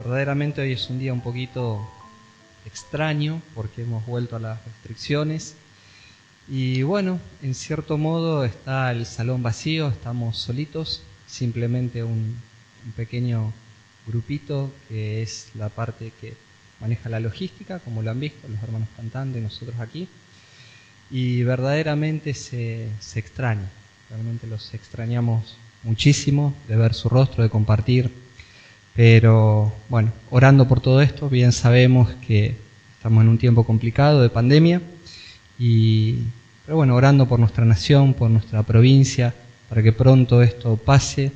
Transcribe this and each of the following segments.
Verdaderamente hoy es un día un poquito extraño porque hemos vuelto a las restricciones y bueno, en cierto modo está el salón vacío, estamos solitos, simplemente un pequeño grupito que es la parte que maneja la logística, como lo han visto, los hermanos cantando y nosotros aquí, y verdaderamente se extraña, realmente los extrañamos muchísimo de ver su rostro, de compartir, pero bueno, orando por todo esto, bien sabemos que estamos en un tiempo complicado de pandemia, pero bueno, orando por nuestra nación, por nuestra provincia, para que pronto esto pase,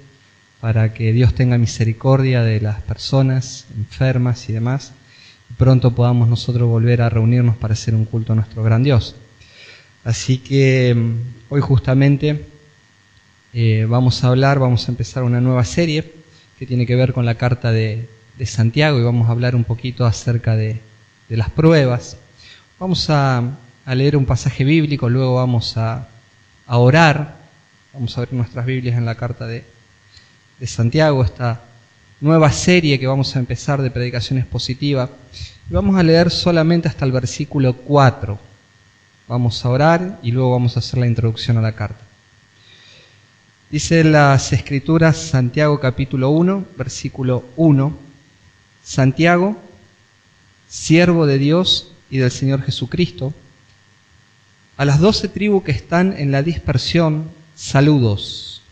para que Dios tenga misericordia de las personas enfermas y demás, y pronto podamos nosotros volver a reunirnos para hacer un culto a nuestro gran Dios. Así que hoy justamente vamos a empezar una nueva serie que tiene que ver con la carta de Santiago y vamos a hablar un poquito acerca de las pruebas. Vamos a leer un pasaje bíblico, luego vamos a orar, vamos a ver nuestras Biblias en la carta de Santiago, esta nueva serie que vamos a empezar de predicación expositiva, y vamos a leer solamente hasta el versículo 4. Vamos a orar y luego vamos a hacer la introducción a la carta. Dice las Escrituras, Santiago capítulo 1, versículo 1, Santiago, siervo de Dios y del Señor Jesucristo, a las 12 tribus que están en la dispersión, saludos.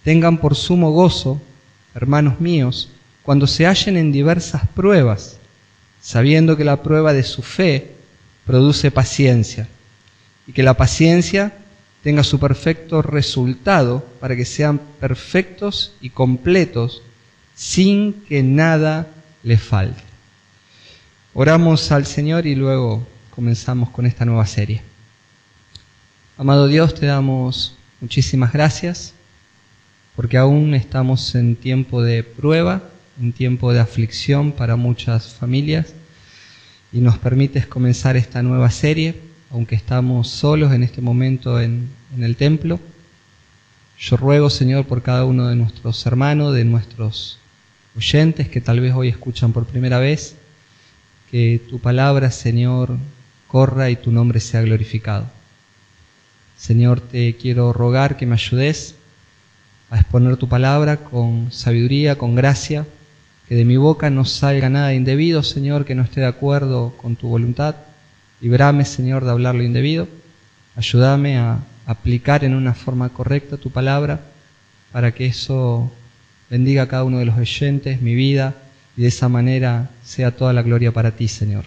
Tengan por sumo gozo, hermanos míos, cuando se hallen en diversas pruebas, sabiendo que la prueba de su fe produce paciencia, y que la paciencia tenga su perfecto resultado para que sean perfectos y completos sin que nada les falte. Oramos al Señor y luego comenzamos con esta nueva serie. Amado Dios, te damos muchísimas gracias porque aún estamos en tiempo de prueba, en tiempo de aflicción para muchas familias y nos permites comenzar esta nueva serie. Aunque estamos solos en este momento en el templo, yo ruego, Señor, por cada uno de nuestros hermanos, de nuestros oyentes que tal vez hoy escuchan por primera vez, que tu palabra, Señor, corra y tu nombre sea glorificado. Señor, te quiero rogar que me ayudes a exponer tu palabra con sabiduría, con gracia, que de mi boca no salga nada indebido, Señor, que no esté de acuerdo con tu voluntad. Líbrame, Señor, de hablar lo indebido. Ayúdame a aplicar en una forma correcta tu palabra para que eso bendiga a cada uno de los oyentes, mi vida, y de esa manera sea toda la gloria para ti, Señor.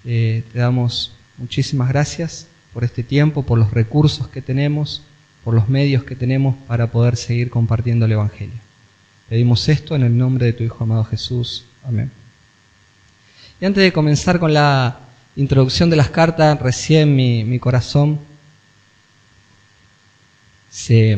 Te damos muchísimas gracias por este tiempo, por los recursos que tenemos, por los medios que tenemos para poder seguir compartiendo el Evangelio. Pedimos esto en el nombre de tu Hijo amado Jesús. Amén. Y antes de comenzar con la introducción de las cartas, recién mi corazón se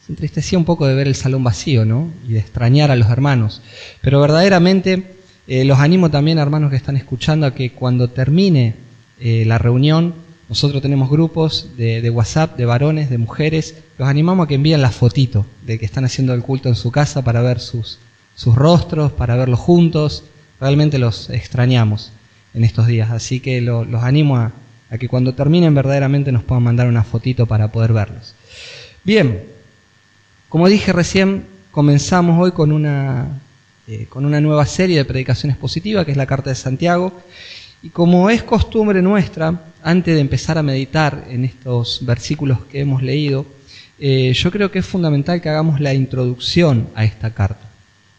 entristecía un poco de ver el salón vacío, ¿no? Y de extrañar a los hermanos. Pero verdaderamente los animo también, hermanos que están escuchando, a que cuando termine la reunión, nosotros tenemos grupos de WhatsApp, de varones, de mujeres, los animamos a que envíen la fotito de que están haciendo el culto en su casa para ver sus rostros, para verlos juntos. Realmente los extrañamos en estos días, así que los animo a que cuando terminen verdaderamente nos puedan mandar una fotito para poder verlos. Bien, como dije recién, comenzamos hoy con una nueva serie de predicación expositiva, que es la carta de Santiago, y como es costumbre nuestra, antes de empezar a meditar en estos versículos que hemos leído, yo creo que es fundamental que hagamos la introducción a esta carta.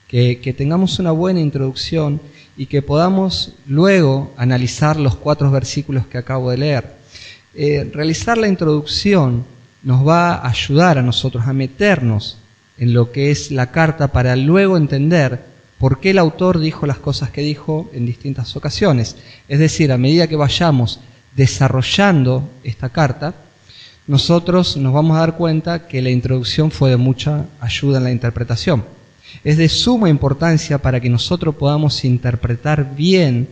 Que tengamos una buena introducción y que podamos luego analizar los 4 versículos que acabo de leer. Realizar la introducción nos va a ayudar a nosotros a meternos en lo que es la carta para luego entender por qué el autor dijo las cosas que dijo en distintas ocasiones. Es decir, a medida que vayamos desarrollando esta carta, nosotros nos vamos a dar cuenta que la introducción fue de mucha ayuda en la interpretación. Es de suma importancia para que nosotros podamos interpretar bien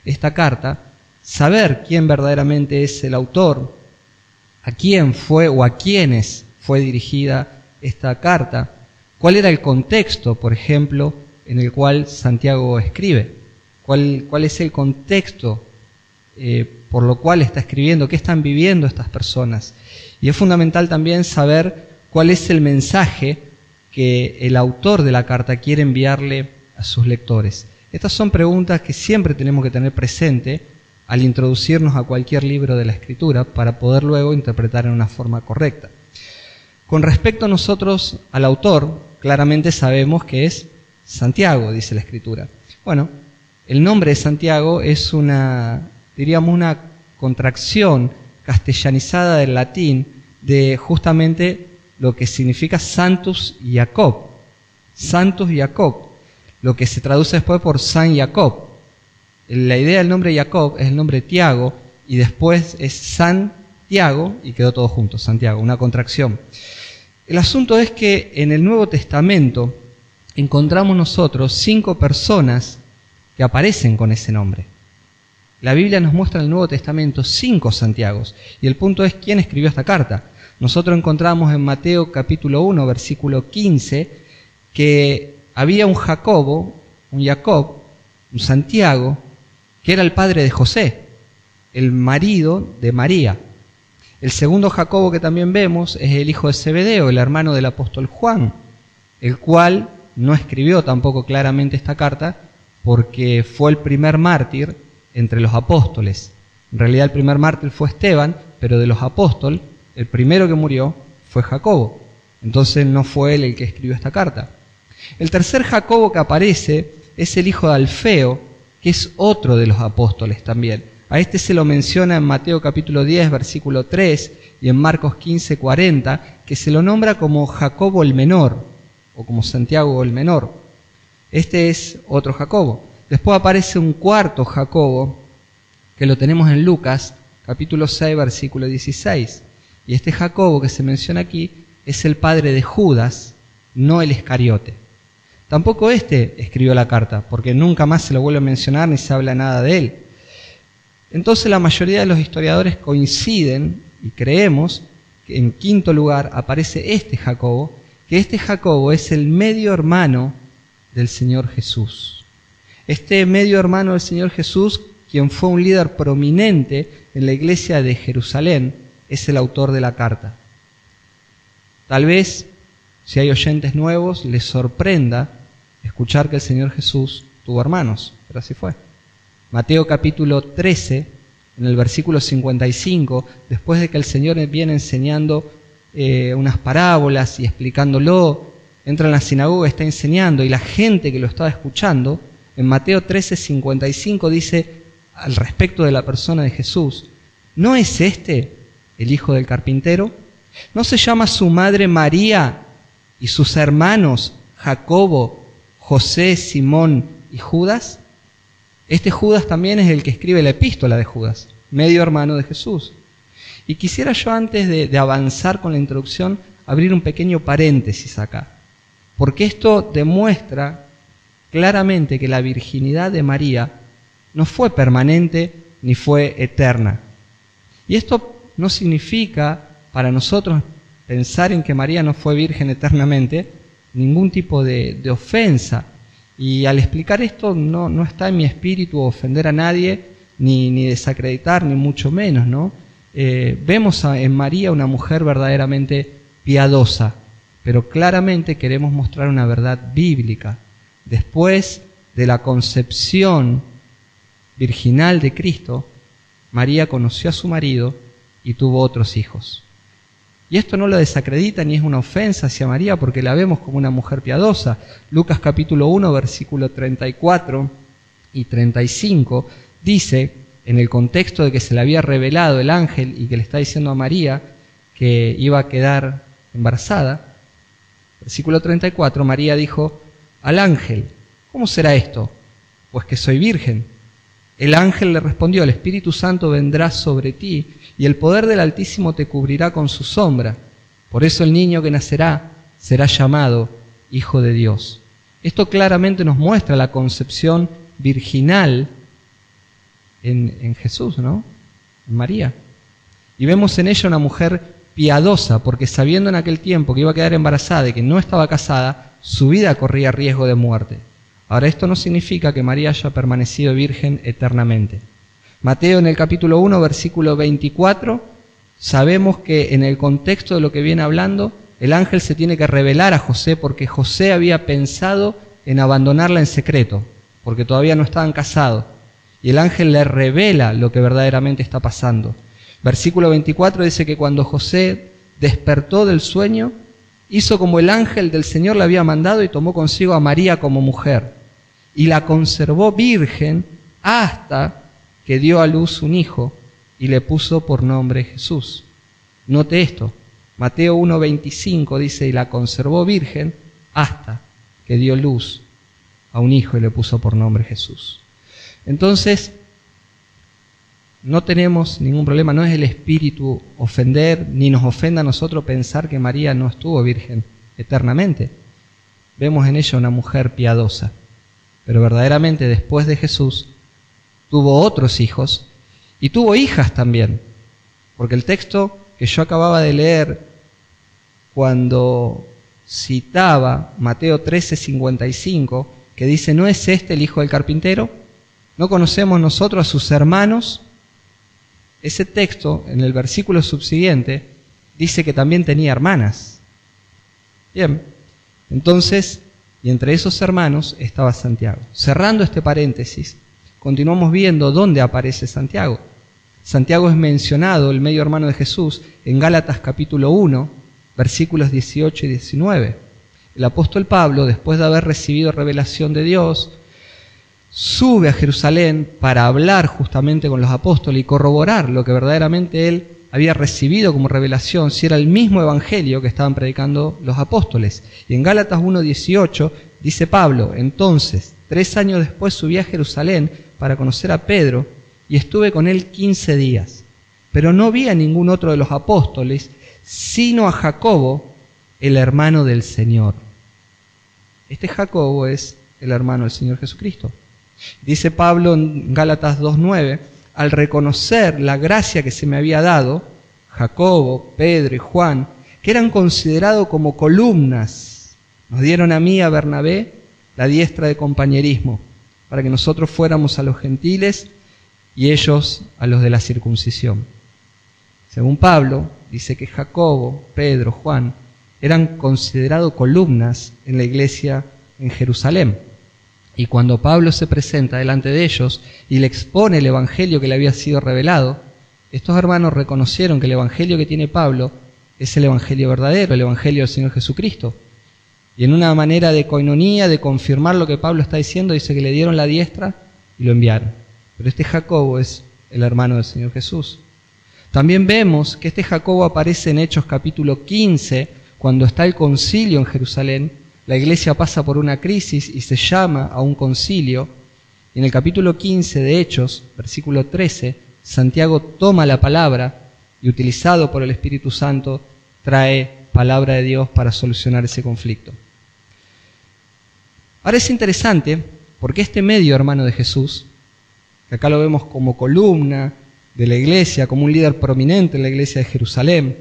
esta carta, saber quién verdaderamente es el autor, a quién fue o a quiénes fue dirigida esta carta, cuál era el contexto, por ejemplo, en el cual Santiago escribe, cuál es el contexto por lo cual está escribiendo, qué están viviendo estas personas. Y es fundamental también saber cuál es el mensaje que el autor de la carta quiere enviarle a sus lectores. Estas son preguntas que siempre tenemos que tener presente al introducirnos a cualquier libro de la Escritura para poder luego interpretar en una forma correcta. Con respecto a nosotros, al autor, claramente sabemos que es Santiago, dice la Escritura. Bueno, el nombre de Santiago es una contracción castellanizada del latín de justamente lo que significa Santus Jacob. Santus Jacob, lo que se traduce después por San Jacob. La idea del nombre Jacob es el nombre Tiago y después es Santiago y quedó todo junto, Santiago, una contracción. El asunto es que en el Nuevo Testamento encontramos nosotros 5 personas que aparecen con ese nombre. La Biblia nos muestra en el Nuevo Testamento 5 Santiagos. Y el punto es quién escribió esta carta. Nosotros encontramos en Mateo capítulo 1, versículo 15, que había un Jacob, un Santiago, que era el padre de José, el marido de María. El segundo Jacobo que también vemos es el hijo de Zebedeo, el hermano del apóstol Juan, el cual no escribió tampoco claramente esta carta porque fue el primer mártir entre los apóstoles. En realidad el primer mártir fue Esteban, pero de los apóstoles, el primero que murió fue Jacobo. Entonces no fue él el que escribió esta carta. El tercer Jacobo que aparece es el hijo de Alfeo, que es otro de los apóstoles también. A este se lo menciona en Mateo capítulo 10, versículo 3, y en Marcos 15, 40, que se lo nombra como Jacobo el menor, o como Santiago el menor. Este es otro Jacobo. Después aparece un cuarto Jacobo, que lo tenemos en Lucas, capítulo 6, versículo 16. Y este Jacobo que se menciona aquí es el padre de Judas, no el Iscariote. Tampoco este escribió la carta, porque nunca más se lo vuelve a mencionar ni se habla nada de él. Entonces la mayoría de los historiadores coinciden y creemos que en quinto lugar aparece este Jacobo, que este Jacobo es el medio hermano del Señor Jesús. Este medio hermano del Señor Jesús, quien fue un líder prominente en la iglesia de Jerusalén, es el autor de la carta. Tal vez, si hay oyentes nuevos, les sorprenda escuchar que el Señor Jesús tuvo hermanos, pero así fue. Mateo capítulo 13, en el versículo 55, después de que el Señor viene enseñando unas parábolas y explicándolo, entra en la sinagoga, está enseñando, y la gente que lo estaba escuchando, en Mateo 13, 55 dice al respecto de la persona de Jesús: ¿no es este el hijo del carpintero? ¿No se llama su madre María y sus hermanos Jacobo, José, Simón y Judas? Este Judas también es el que escribe la epístola de Judas, medio hermano de Jesús. Y quisiera yo, antes de avanzar con la introducción, abrir un pequeño paréntesis acá, porque esto demuestra claramente que la virginidad de María no fue permanente ni fue eterna. Y esto no significa para nosotros pensar en que María no fue virgen eternamente ningún tipo de ofensa. Y al explicar esto no está en mi espíritu ofender a nadie, ni desacreditar, ni mucho menos, ¿no? Vemos en María una mujer verdaderamente piadosa, pero claramente queremos mostrar una verdad bíblica. Después de la concepción virginal de Cristo, María conoció a su marido y tuvo otros hijos. Y esto no lo desacredita ni es una ofensa hacia María, porque la vemos como una mujer piadosa. Lucas capítulo 1, versículo 34 y 35, dice, en el contexto de que se le había revelado el ángel y que le está diciendo a María que iba a quedar embarazada, versículo 34, María dijo al ángel: ¿cómo será esto? Pues que soy virgen. El ángel le respondió: el Espíritu Santo vendrá sobre ti y el poder del Altísimo te cubrirá con su sombra. Por eso el niño que nacerá será llamado Hijo de Dios. Esto claramente nos muestra la concepción virginal en Jesús, ¿no? En María. Y vemos en ella una mujer piadosa, porque sabiendo en aquel tiempo que iba a quedar embarazada y que no estaba casada, su vida corría riesgo de muerte. Ahora, esto no significa que María haya permanecido virgen eternamente. Mateo en el capítulo 1, versículo 24, sabemos que en el contexto de lo que viene hablando, el ángel se tiene que revelar a José porque José había pensado en abandonarla en secreto, porque todavía no estaban casados. Y el ángel le revela lo que verdaderamente está pasando. Versículo 24 dice que cuando José despertó del sueño, hizo como el ángel del Señor le había mandado y tomó consigo a María como mujer. Y la conservó virgen hasta que dio a luz un hijo y le puso por nombre Jesús. Note esto, Mateo 1:25 dice, y la conservó virgen hasta que dio luz a un hijo y le puso por nombre Jesús. Entonces, no tenemos ningún problema, no es el espíritu ofender, ni nos ofenda a nosotros pensar que María no estuvo virgen eternamente. Vemos en ella una mujer piadosa, pero verdaderamente después de Jesús tuvo otros hijos y tuvo hijas también, porque el texto que yo acababa de leer cuando citaba Mateo 13:55, que dice, ¿no es este el hijo del carpintero? ¿No conocemos nosotros a sus hermanos? Ese texto, en el versículo subsiguiente, dice que también tenía hermanas. Bien, entonces, y entre esos hermanos estaba Santiago. Cerrando este paréntesis, continuamos viendo dónde aparece Santiago. Santiago es mencionado, el medio hermano de Jesús, en Gálatas capítulo 1, versículos 18 y 19. El apóstol Pablo, después de haber recibido revelación de Dios, sube a Jerusalén para hablar justamente con los apóstoles y corroborar lo que verdaderamente él había recibido como revelación, si era el mismo evangelio que estaban predicando los apóstoles. Y en Gálatas 1:18 dice Pablo, entonces, 3 años después subí a Jerusalén para conocer a Pedro y estuve con él 15 días. Pero no vi a ningún otro de los apóstoles, sino a Jacobo, el hermano del Señor. Este Jacobo es el hermano del Señor Jesucristo. Dice Pablo en Gálatas 2:9, al reconocer la gracia que se me había dado, Jacobo, Pedro y Juan, que eran considerados como columnas, nos dieron a mí y a Bernabé la diestra de compañerismo, para que nosotros fuéramos a los gentiles y ellos a los de la circuncisión. Según Pablo, dice que Jacobo, Pedro, Juan, eran considerados columnas en la iglesia en Jerusalén. Y cuando Pablo se presenta delante de ellos y le expone el evangelio que le había sido revelado, estos hermanos reconocieron que el evangelio que tiene Pablo es el evangelio verdadero, el evangelio del Señor Jesucristo. Y en una manera de coinonía, de confirmar lo que Pablo está diciendo, dice que le dieron la diestra y lo enviaron. Pero este Jacobo es el hermano del Señor Jesús. También vemos que este Jacobo aparece en Hechos capítulo 15, cuando está el concilio en Jerusalén. La iglesia pasa por una crisis y se llama a un concilio. En el capítulo 15 de Hechos, versículo 13, Santiago toma la palabra y, utilizado por el Espíritu Santo, trae palabra de Dios para solucionar ese conflicto. Ahora es interesante porque este medio hermano de Jesús, que acá lo vemos como columna de la iglesia, como un líder prominente en la iglesia de Jerusalén,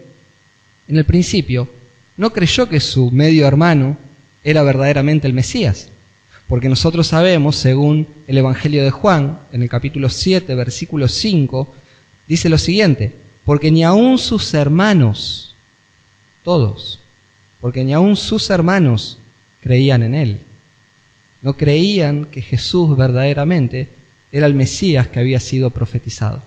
en el principio no creyó que su medio hermano era verdaderamente el Mesías, porque nosotros sabemos, según el Evangelio de Juan, en el capítulo 7, versículo 5, dice lo siguiente, porque ni aun sus hermanos, todos, porque ni aun sus hermanos creían en él. No creían que Jesús verdaderamente era el Mesías que había sido profetizado.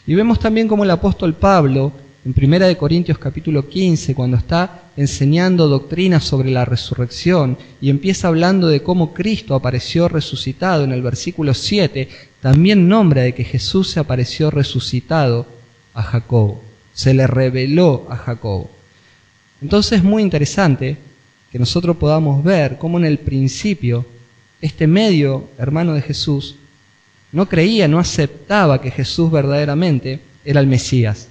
Y vemos también como el apóstol Pablo, en 1 Corintios capítulo 15, cuando está enseñando doctrinas sobre la resurrección y empieza hablando de cómo Cristo apareció resucitado en el versículo 7, también nombra de que Jesús se apareció resucitado a Jacobo, se le reveló a Jacobo. Entonces es muy interesante que nosotros podamos ver cómo en el principio este medio hermano de Jesús no creía, no aceptaba que Jesús verdaderamente era el Mesías.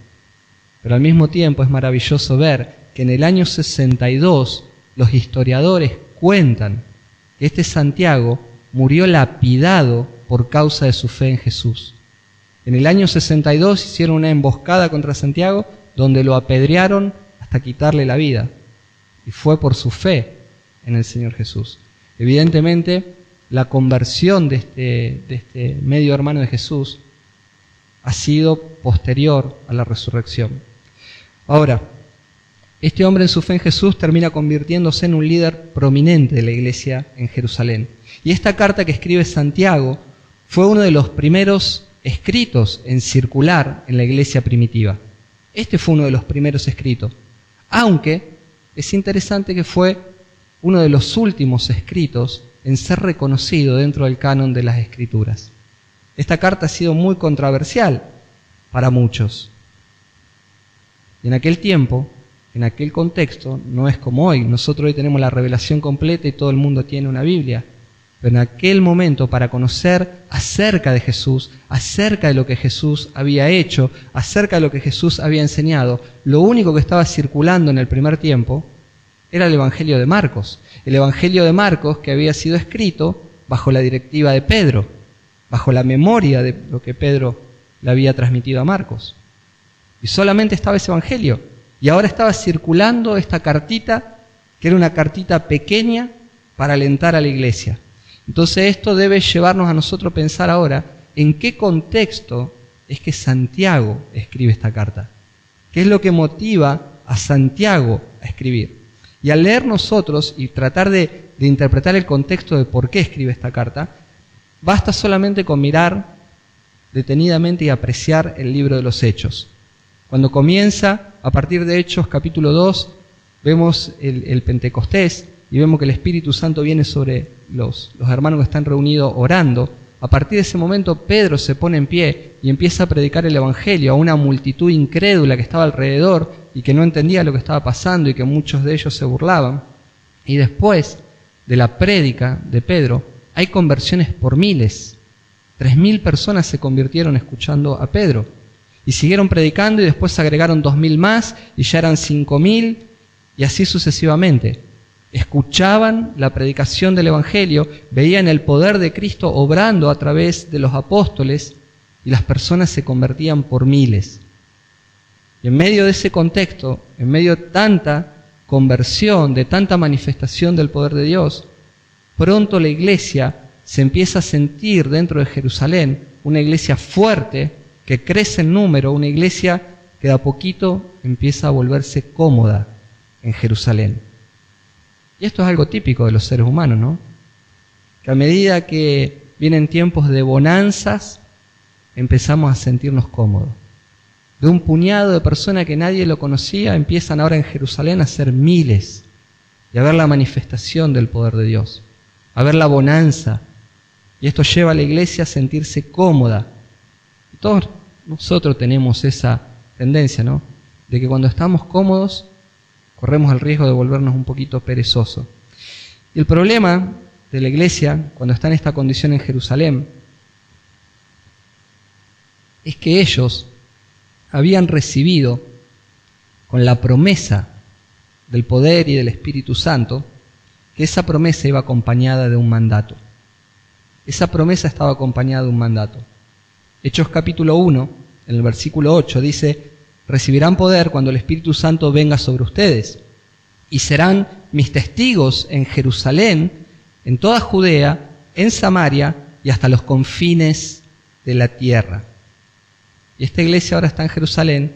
Pero al mismo tiempo es maravilloso ver que en el año 62 los historiadores cuentan que este Santiago murió lapidado por causa de su fe en Jesús. En el año 62 hicieron una emboscada contra Santiago donde lo apedrearon hasta quitarle la vida. Y fue por su fe en el Señor Jesús. Evidentemente, la conversión de este medio hermano de Jesús ha sido posterior a la resurrección. Ahora, este hombre en su fe en Jesús termina convirtiéndose en un líder prominente de la iglesia en Jerusalén. Y esta carta que escribe Santiago fue uno de los primeros escritos en circular en la iglesia primitiva. Este fue uno de los primeros escritos, aunque es interesante que fue uno de los últimos escritos en ser reconocido dentro del canon de las Escrituras. Esta carta ha sido muy controversial para muchos. Y en aquel tiempo, en aquel contexto, no es como hoy. Nosotros hoy tenemos la revelación completa y todo el mundo tiene una Biblia. Pero en aquel momento, para conocer acerca de Jesús, acerca de lo que Jesús había hecho, acerca de lo que Jesús había enseñado, lo único que estaba circulando en el primer tiempo era el Evangelio de Marcos. El Evangelio de Marcos que había sido escrito bajo la directiva de Pedro, bajo la memoria de lo que Pedro le había transmitido a Marcos. Y solamente estaba ese Evangelio. Y ahora estaba circulando esta cartita, que era una cartita pequeña para alentar a la iglesia. Entonces esto debe llevarnos a nosotros a pensar ahora en qué contexto es que Santiago escribe esta carta. ¿Qué es lo que motiva a Santiago a escribir? Y al leer nosotros y tratar de interpretar el contexto de por qué escribe esta carta, basta solamente con mirar detenidamente y apreciar el libro de los Hechos. Cuando comienza, a partir de Hechos capítulo 2, vemos el Pentecostés y vemos que el Espíritu Santo viene sobre los hermanos que están reunidos orando. A partir de ese momento Pedro se pone en pie y empieza a predicar el Evangelio a una multitud incrédula que estaba alrededor y que no entendía lo que estaba pasando y que muchos de ellos se burlaban. Y después de la prédica de Pedro hay conversiones por miles. 3.000 personas se convirtieron escuchando a Pedro. Y siguieron predicando y después se agregaron 2.000 más y ya eran 5.000 y así sucesivamente. Escuchaban la predicación del Evangelio, veían el poder de Cristo obrando a través de los apóstoles y las personas se convertían por miles. Y en medio de ese contexto, en medio de tanta conversión, de tanta manifestación del poder de Dios, pronto la iglesia se empieza a sentir dentro de Jerusalén, una iglesia fuerte, que crece en número, una iglesia que de a poquito empieza a volverse cómoda en Jerusalén. Y esto es algo típico de los seres humanos, ¿no? Que a medida que vienen tiempos de bonanzas, empezamos a sentirnos cómodos. De un puñado de personas que nadie lo conocía, empiezan ahora en Jerusalén a ser miles y a ver la manifestación del poder de Dios, a ver la bonanza. Y esto lleva a la iglesia a sentirse cómoda. Y todos nosotros tenemos esa tendencia, ¿no? De que cuando estamos cómodos, corremos el riesgo de volvernos un poquito perezosos. Y el problema de la iglesia, cuando está en esta condición en Jerusalén, es que ellos habían recibido con la promesa del poder y del Espíritu Santo, que esa promesa iba acompañada de un mandato. Esa promesa estaba acompañada de un mandato. Hechos capítulo 1, en el versículo 8, dice: recibirán poder cuando el Espíritu Santo venga sobre ustedes, y serán mis testigos en Jerusalén, en toda Judea, en Samaria y hasta los confines de la tierra. Y esta iglesia ahora está en Jerusalén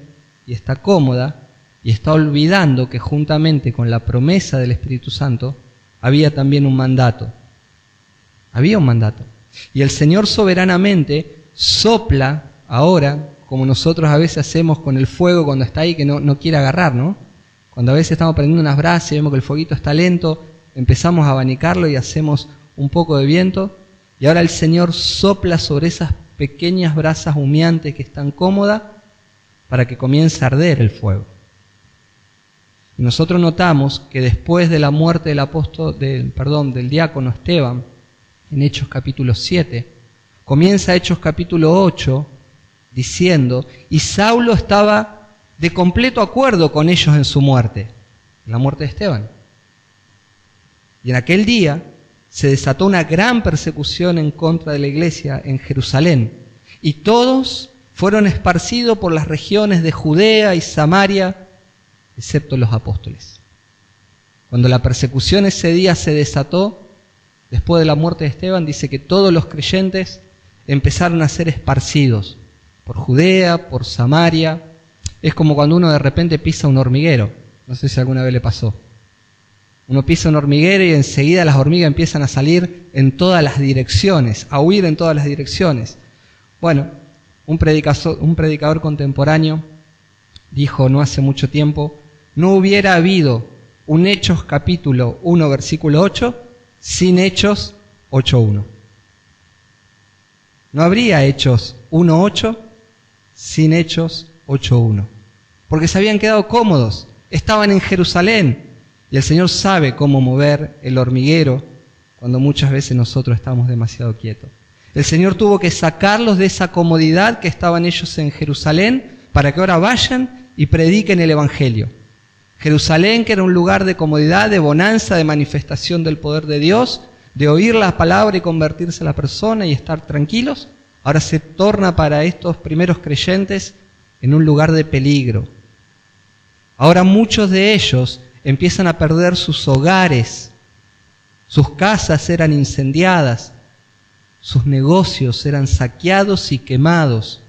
y está cómoda y está olvidando que juntamente con la promesa del Espíritu Santo había también un mandato. Había un mandato. Y el Señor soberanamente sopla ahora, como nosotros a veces hacemos con el fuego cuando está ahí que no quiere agarrar, ¿no? Cuando a veces estamos prendiendo unas brasas y vemos que el fueguito está lento, empezamos a abanicarlo y hacemos un poco de viento. Y ahora el Señor sopla sobre esas pequeñas brasas humeantes que están cómodas para que comience a arder el fuego. Y nosotros notamos que después de la muerte del diácono Esteban, en Hechos capítulo 7, comienza Hechos capítulo 8 diciendo: y Saulo estaba de completo acuerdo con ellos en su muerte, en la muerte de Esteban. Y en aquel día se desató una gran persecución en contra de la iglesia en Jerusalén, y todos fueron esparcidos por las regiones de Judea y Samaria, excepto los apóstoles. Cuando la persecución ese día se desató, Después de la muerte de Esteban, dice que todos los creyentes empezaron a ser esparcidos por Judea, por Samaria. Es como cuando uno de repente pisa un hormiguero. No sé si alguna vez le pasó. Uno pisa un hormiguero y enseguida las hormigas empiezan a salir en todas las direcciones, a huir en todas las direcciones. Bueno, un predicador contemporáneo dijo no hace mucho tiempo, no hubiera habido un Hechos capítulo 1 versículo 8 sin Hechos 8.1. No habría Hechos 1.8 sin Hechos 8.1. Porque se habían quedado cómodos, estaban en Jerusalén y el Señor sabe cómo mover el hormiguero cuando muchas veces nosotros estamos demasiado quietos. El Señor tuvo que sacarlos de esa comodidad que estaban ellos en Jerusalén para que ahora vayan y prediquen el Evangelio. Jerusalén, que era un lugar de comodidad, de bonanza, de manifestación del poder de Dios, de oír la palabra y convertirse a la persona y estar tranquilos, ahora se torna para estos primeros creyentes en un lugar de peligro. Ahora muchos de ellos empiezan a perder sus hogares, sus casas eran incendiadas, sus negocios eran saqueados y quemados,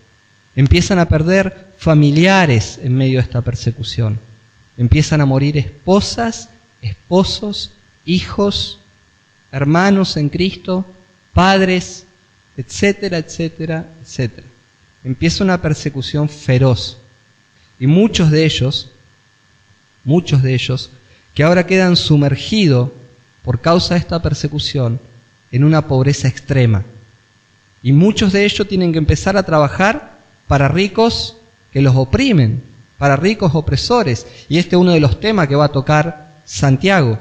empiezan a perder familiares en medio de esta persecución. Empiezan a morir esposas, esposos, hijos, hermanos en Cristo, padres, etcétera, etcétera, etcétera. Empieza una persecución feroz. Y muchos de ellos, que ahora quedan sumergidos por causa de esta persecución en una pobreza extrema. Y muchos de ellos tienen que empezar a trabajar para ricos que los oprimen, para ricos opresores. Y este es uno de los temas que va a tocar Santiago,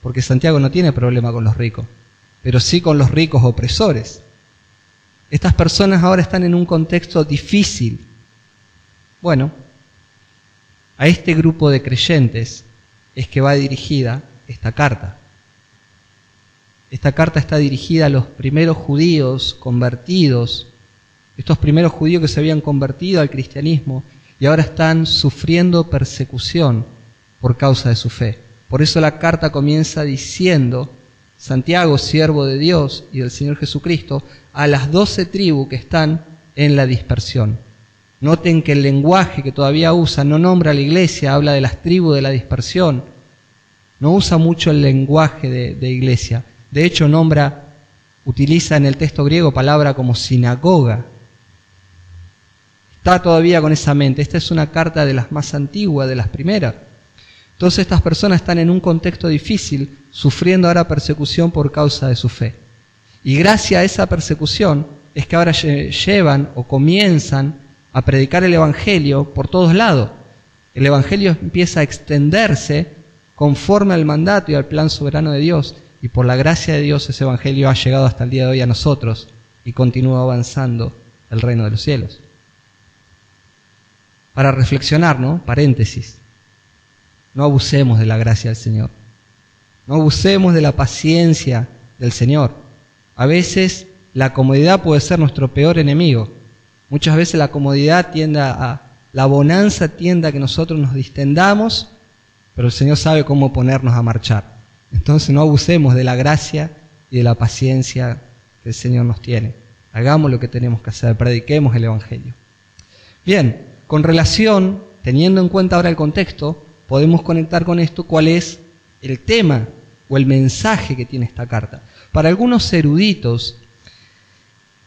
porque Santiago no tiene problema con los ricos, pero sí con los ricos opresores. Estas personas ahora están en un contexto difícil. Bueno, a este grupo de creyentes es que va dirigida esta carta. Esta carta está dirigida a los primeros judíos convertidos, estos primeros judíos que se habían convertido al cristianismo y ahora están sufriendo persecución por causa de su fe. Por eso la carta comienza diciendo, Santiago, siervo de Dios y del Señor Jesucristo, a las 12 tribus que están en la dispersión. Noten que el lenguaje que todavía usa no nombra a la iglesia, habla de las tribus de la dispersión. No usa mucho el lenguaje de iglesia. De hecho, utiliza en el texto griego palabra como sinagoga. Está todavía con esa mente. Esta es una carta de las más antiguas, de las primeras. Entonces estas personas están en un contexto difícil, sufriendo ahora persecución por causa de su fe. Y gracias a esa persecución es que ahora llevan o comienzan a predicar el Evangelio por todos lados. El Evangelio empieza a extenderse conforme al mandato y al plan soberano de Dios. Y por la gracia de Dios ese Evangelio ha llegado hasta el día de hoy a nosotros y continúa avanzando el reino de los cielos. Para reflexionar, ¿no? Paréntesis. No abusemos de la gracia del Señor. No abusemos de la paciencia del Señor. A veces la comodidad puede ser nuestro peor enemigo. Muchas veces la comodidad la bonanza tiende a que nosotros nos distendamos, pero el Señor sabe cómo ponernos a marchar. Entonces no abusemos de la gracia y de la paciencia que el Señor nos tiene. Hagamos lo que tenemos que hacer, prediquemos el Evangelio. Bien, con relación, teniendo en cuenta ahora el contexto, podemos conectar con esto cuál es el tema o el mensaje que tiene esta carta. Para algunos eruditos,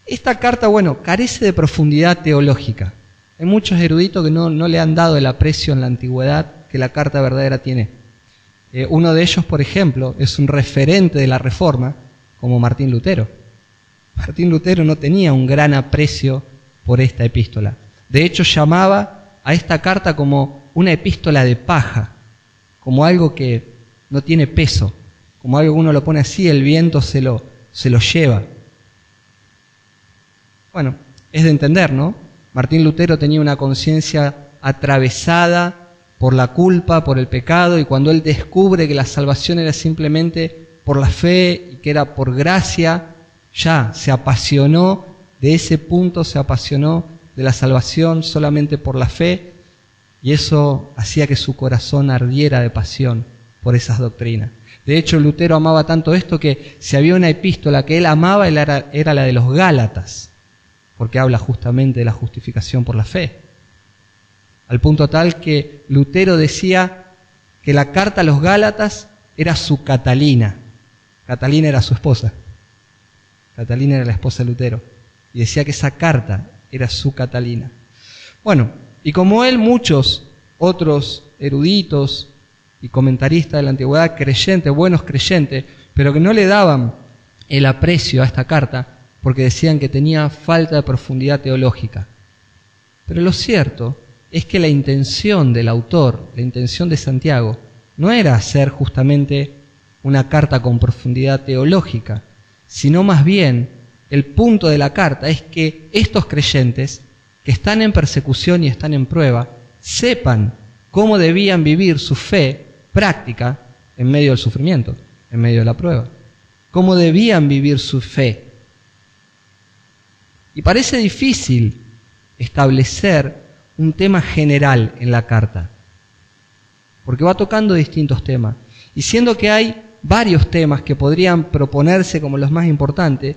esta carta, carece de profundidad teológica. Hay muchos eruditos que no le han dado el aprecio en la antigüedad que la carta verdadera tiene. Uno de ellos, por ejemplo, es un referente de la Reforma, como Martín Lutero. Martín Lutero no tenía un gran aprecio por esta epístola. De hecho, llamaba a esta carta como una epístola de paja, como algo que no tiene peso, como algo que uno lo pone así, el viento se lo lleva. Bueno, es de entender, ¿no? Martín Lutero tenía una conciencia atravesada por la culpa, por el pecado, y cuando él descubre que la salvación era simplemente por la fe y que era por gracia, ya se apasionó de ese punto, se apasionó de la salvación solamente por la fe, y eso hacía que su corazón ardiera de pasión por esas doctrinas. De hecho, Lutero amaba tanto esto que si había una epístola que él amaba, era la de los Gálatas, porque habla justamente de la justificación por la fe. Al punto tal que Lutero decía que la carta a los Gálatas era su Catalina. Catalina era su esposa. Catalina era la esposa de Lutero. Y decía que esa carta era su Catalina. Bueno, y como él, muchos otros eruditos y comentaristas de la antigüedad, creyentes, buenos creyentes, pero que no le daban el aprecio a esta carta porque decían que tenía falta de profundidad teológica. Pero lo cierto es que la intención del autor, la intención de Santiago, no era hacer justamente una carta con profundidad teológica, sino más bien el punto de la carta es que estos creyentes que están en persecución y están en prueba, sepan cómo debían vivir su fe práctica en medio del sufrimiento, en medio de la prueba. Cómo debían vivir su fe. Y parece difícil establecer un tema general en la carta, porque va tocando distintos temas. Y siendo que hay varios temas que podrían proponerse como los más importantes,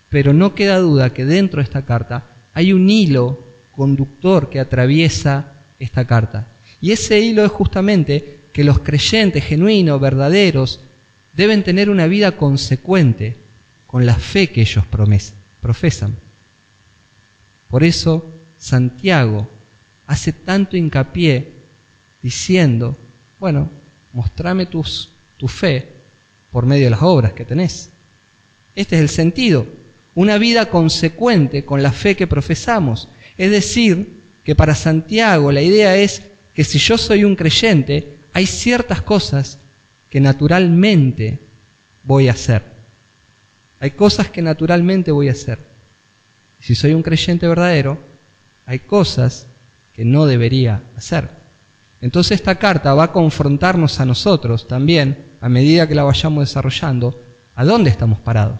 pero no queda duda que dentro de esta carta hay un hilo conductor que atraviesa esta carta. Y ese hilo es justamente que los creyentes genuinos, verdaderos, deben tener una vida consecuente con la fe que ellos profesan. Por eso Santiago hace tanto hincapié diciendo, bueno, mostrame tu fe por medio de las obras que tenés. Este es el sentido, una vida consecuente con la fe que profesamos. Es decir, que para Santiago la idea es que si yo soy un creyente, hay ciertas cosas que naturalmente voy a hacer. Hay cosas que naturalmente voy a hacer. Si soy un creyente verdadero, hay cosas que no debería hacer. Entonces esta carta va a confrontarnos a nosotros también, a medida que la vayamos desarrollando, a dónde estamos parados.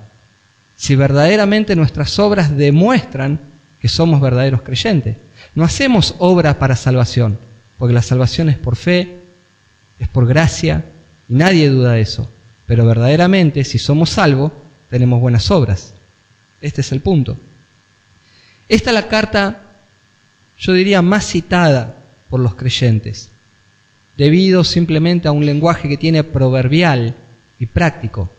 Si verdaderamente nuestras obras demuestran que somos verdaderos creyentes. No hacemos obras para salvación, porque la salvación es por fe, es por gracia, y nadie duda de eso. Pero verdaderamente, si somos salvos, tenemos buenas obras. Este es el punto. Esta es la carta, yo diría, más citada por los creyentes, debido simplemente a un lenguaje que tiene proverbial y práctico.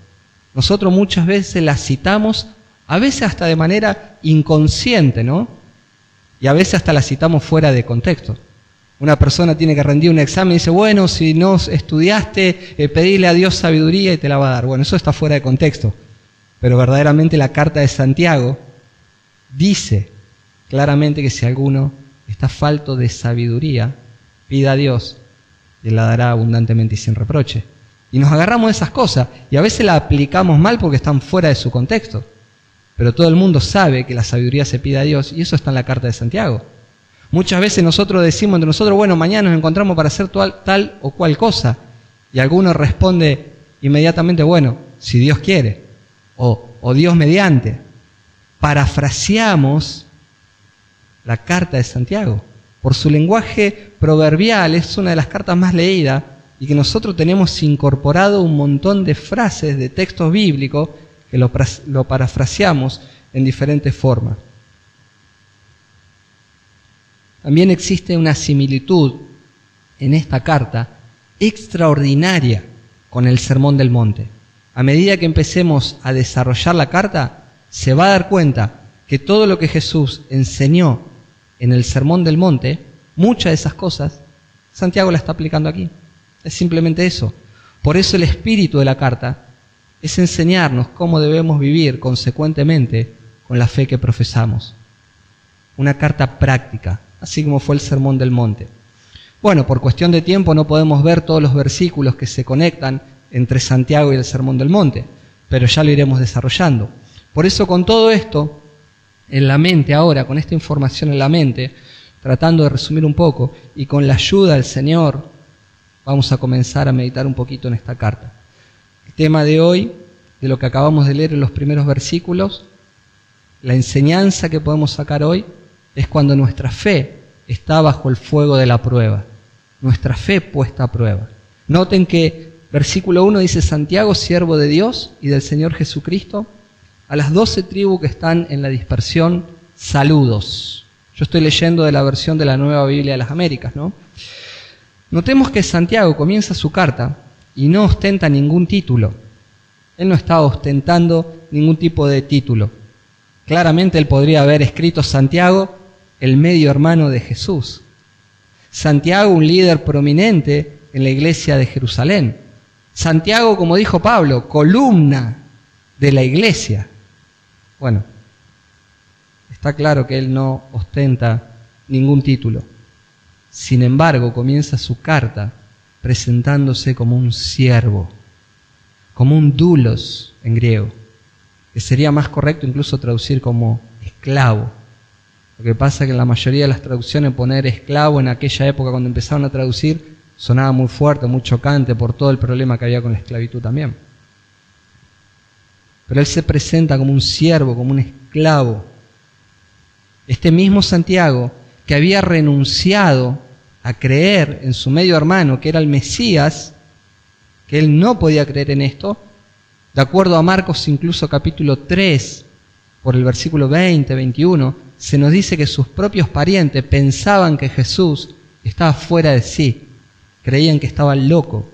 Nosotros muchas veces la citamos, a veces hasta de manera inconsciente, ¿no? Y a veces hasta la citamos fuera de contexto. Una persona tiene que rendir un examen y dice, bueno, si no estudiaste, pedile a Dios sabiduría y te la va a dar. Bueno, eso está fuera de contexto. Pero verdaderamente la carta de Santiago dice claramente que si alguno está falto de sabiduría, pida a Dios y Él la dará abundantemente y sin reproche. Y nos agarramos de esas cosas y a veces la aplicamos mal porque están fuera de su contexto. Pero todo el mundo sabe que la sabiduría se pide a Dios y eso está en la carta de Santiago. Muchas veces nosotros decimos entre nosotros, bueno, mañana nos encontramos para hacer tal o cual cosa. Y alguno responde inmediatamente, bueno, si Dios quiere, o Dios mediante. Parafraseamos la carta de Santiago. Por su lenguaje proverbial, es una de las cartas más leídas y que nosotros tenemos incorporado un montón de frases de textos bíblicos que lo parafraseamos en diferentes formas. También existe una similitud en esta carta extraordinaria con el Sermón del Monte. A medida que empecemos a desarrollar la carta, se va a dar cuenta que todo lo que Jesús enseñó en el Sermón del Monte, muchas de esas cosas, Santiago la está aplicando aquí. Es simplemente eso. Por eso el espíritu de la carta es enseñarnos cómo debemos vivir consecuentemente con la fe que profesamos. Una carta práctica, así como fue el Sermón del Monte. Bueno, por cuestión de tiempo no podemos ver todos los versículos que se conectan entre Santiago y el Sermón del Monte, pero ya lo iremos desarrollando. Por eso con todo esto en la mente ahora, con esta información en la mente, tratando de resumir un poco y con la ayuda del Señor, vamos a comenzar a meditar un poquito en esta carta. El tema de hoy, de lo que acabamos de leer en los primeros versículos, la enseñanza que podemos sacar hoy es cuando nuestra fe está bajo el fuego de la prueba, nuestra fe puesta a prueba. Noten que Versículo 1 dice: Santiago, siervo de Dios y del Señor Jesucristo, a las 12 tribus que están en la dispersión, saludos. Yo estoy leyendo de la versión de la Nueva Biblia de las Américas, ¿no? Notemos que Santiago comienza su carta y no ostenta ningún título. Él no está ostentando ningún tipo de título. Claramente él podría haber escrito Santiago, el medio hermano de Jesús. Santiago, un líder prominente en la iglesia de Jerusalén. Santiago, como dijo Pablo, columna de la iglesia. Bueno, está claro que él no ostenta ningún título. Sin embargo, comienza su carta presentándose como un siervo, como un doulos en griego, que sería más correcto incluso traducir como esclavo. Lo que pasa es que en la mayoría de las traducciones poner esclavo en aquella época cuando empezaron a traducir sonaba muy fuerte, muy chocante por todo el problema que había con la esclavitud también. Pero él se presenta como un siervo, como un esclavo. Este mismo Santiago, que había renunciado a creer en su medio hermano, que era el Mesías, que él no podía creer en esto, de acuerdo a Marcos incluso capítulo 3, por el versículo 20, 21, se nos dice que sus propios parientes pensaban que Jesús estaba fuera de sí, creían que estaba loco.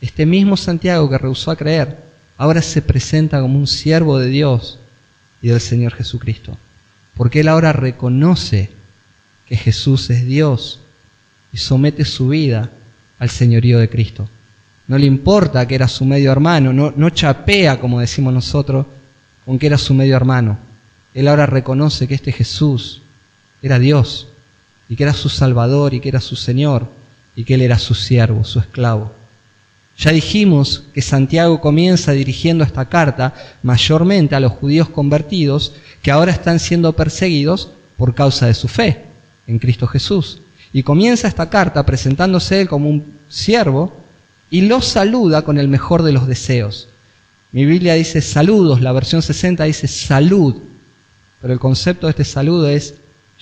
Este mismo Santiago que rehusó a creer, ahora se presenta como un siervo de Dios y del Señor Jesucristo, porque él ahora reconoce que Jesús es Dios y somete su vida al señorío de Cristo. No le importa que era su medio hermano, no chapea, como decimos nosotros, con que era su medio hermano. Él ahora reconoce que este Jesús era Dios y que era su Salvador y que era su Señor y que él era su siervo, su esclavo. Ya dijimos que Santiago comienza dirigiendo esta carta mayormente a los judíos convertidos que ahora están siendo perseguidos por causa de su fe en Cristo Jesús. Y comienza esta carta presentándose él como un siervo y los saluda con el mejor de los deseos. Mi Biblia dice saludos, la versión 60 dice salud, pero el concepto de este saludo es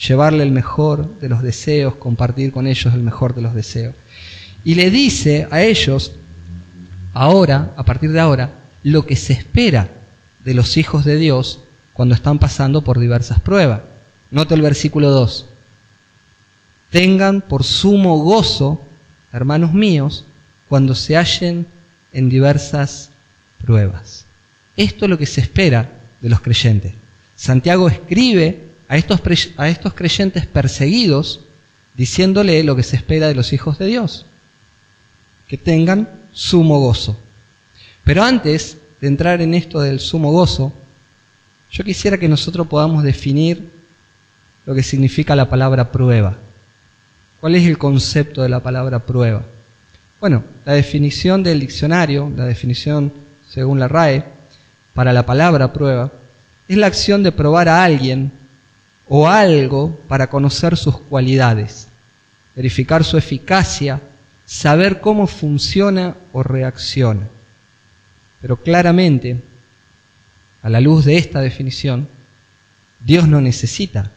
llevarle el mejor de los deseos, compartir con ellos el mejor de los deseos. Y le dice a ellos, ahora, a partir de ahora, lo que se espera de los hijos de Dios cuando están pasando por diversas pruebas. Note el versículo 2. Tengan por sumo gozo, hermanos míos, cuando se hallen en diversas pruebas. Esto es lo que se espera de los creyentes. Santiago escribe a estos creyentes perseguidos, diciéndole lo que se espera de los hijos de Dios, que tengan sumo gozo. Pero antes de entrar en esto del sumo gozo, yo quisiera que nosotros podamos definir lo que significa la palabra prueba. ¿Cuál es el concepto de la palabra prueba? Bueno, la definición del diccionario, la definición según la RAE, para la palabra prueba, es la acción de probar a alguien o algo para conocer sus cualidades, verificar su eficacia, saber cómo funciona o reacciona. Pero claramente, a la luz de esta definición, Dios no necesita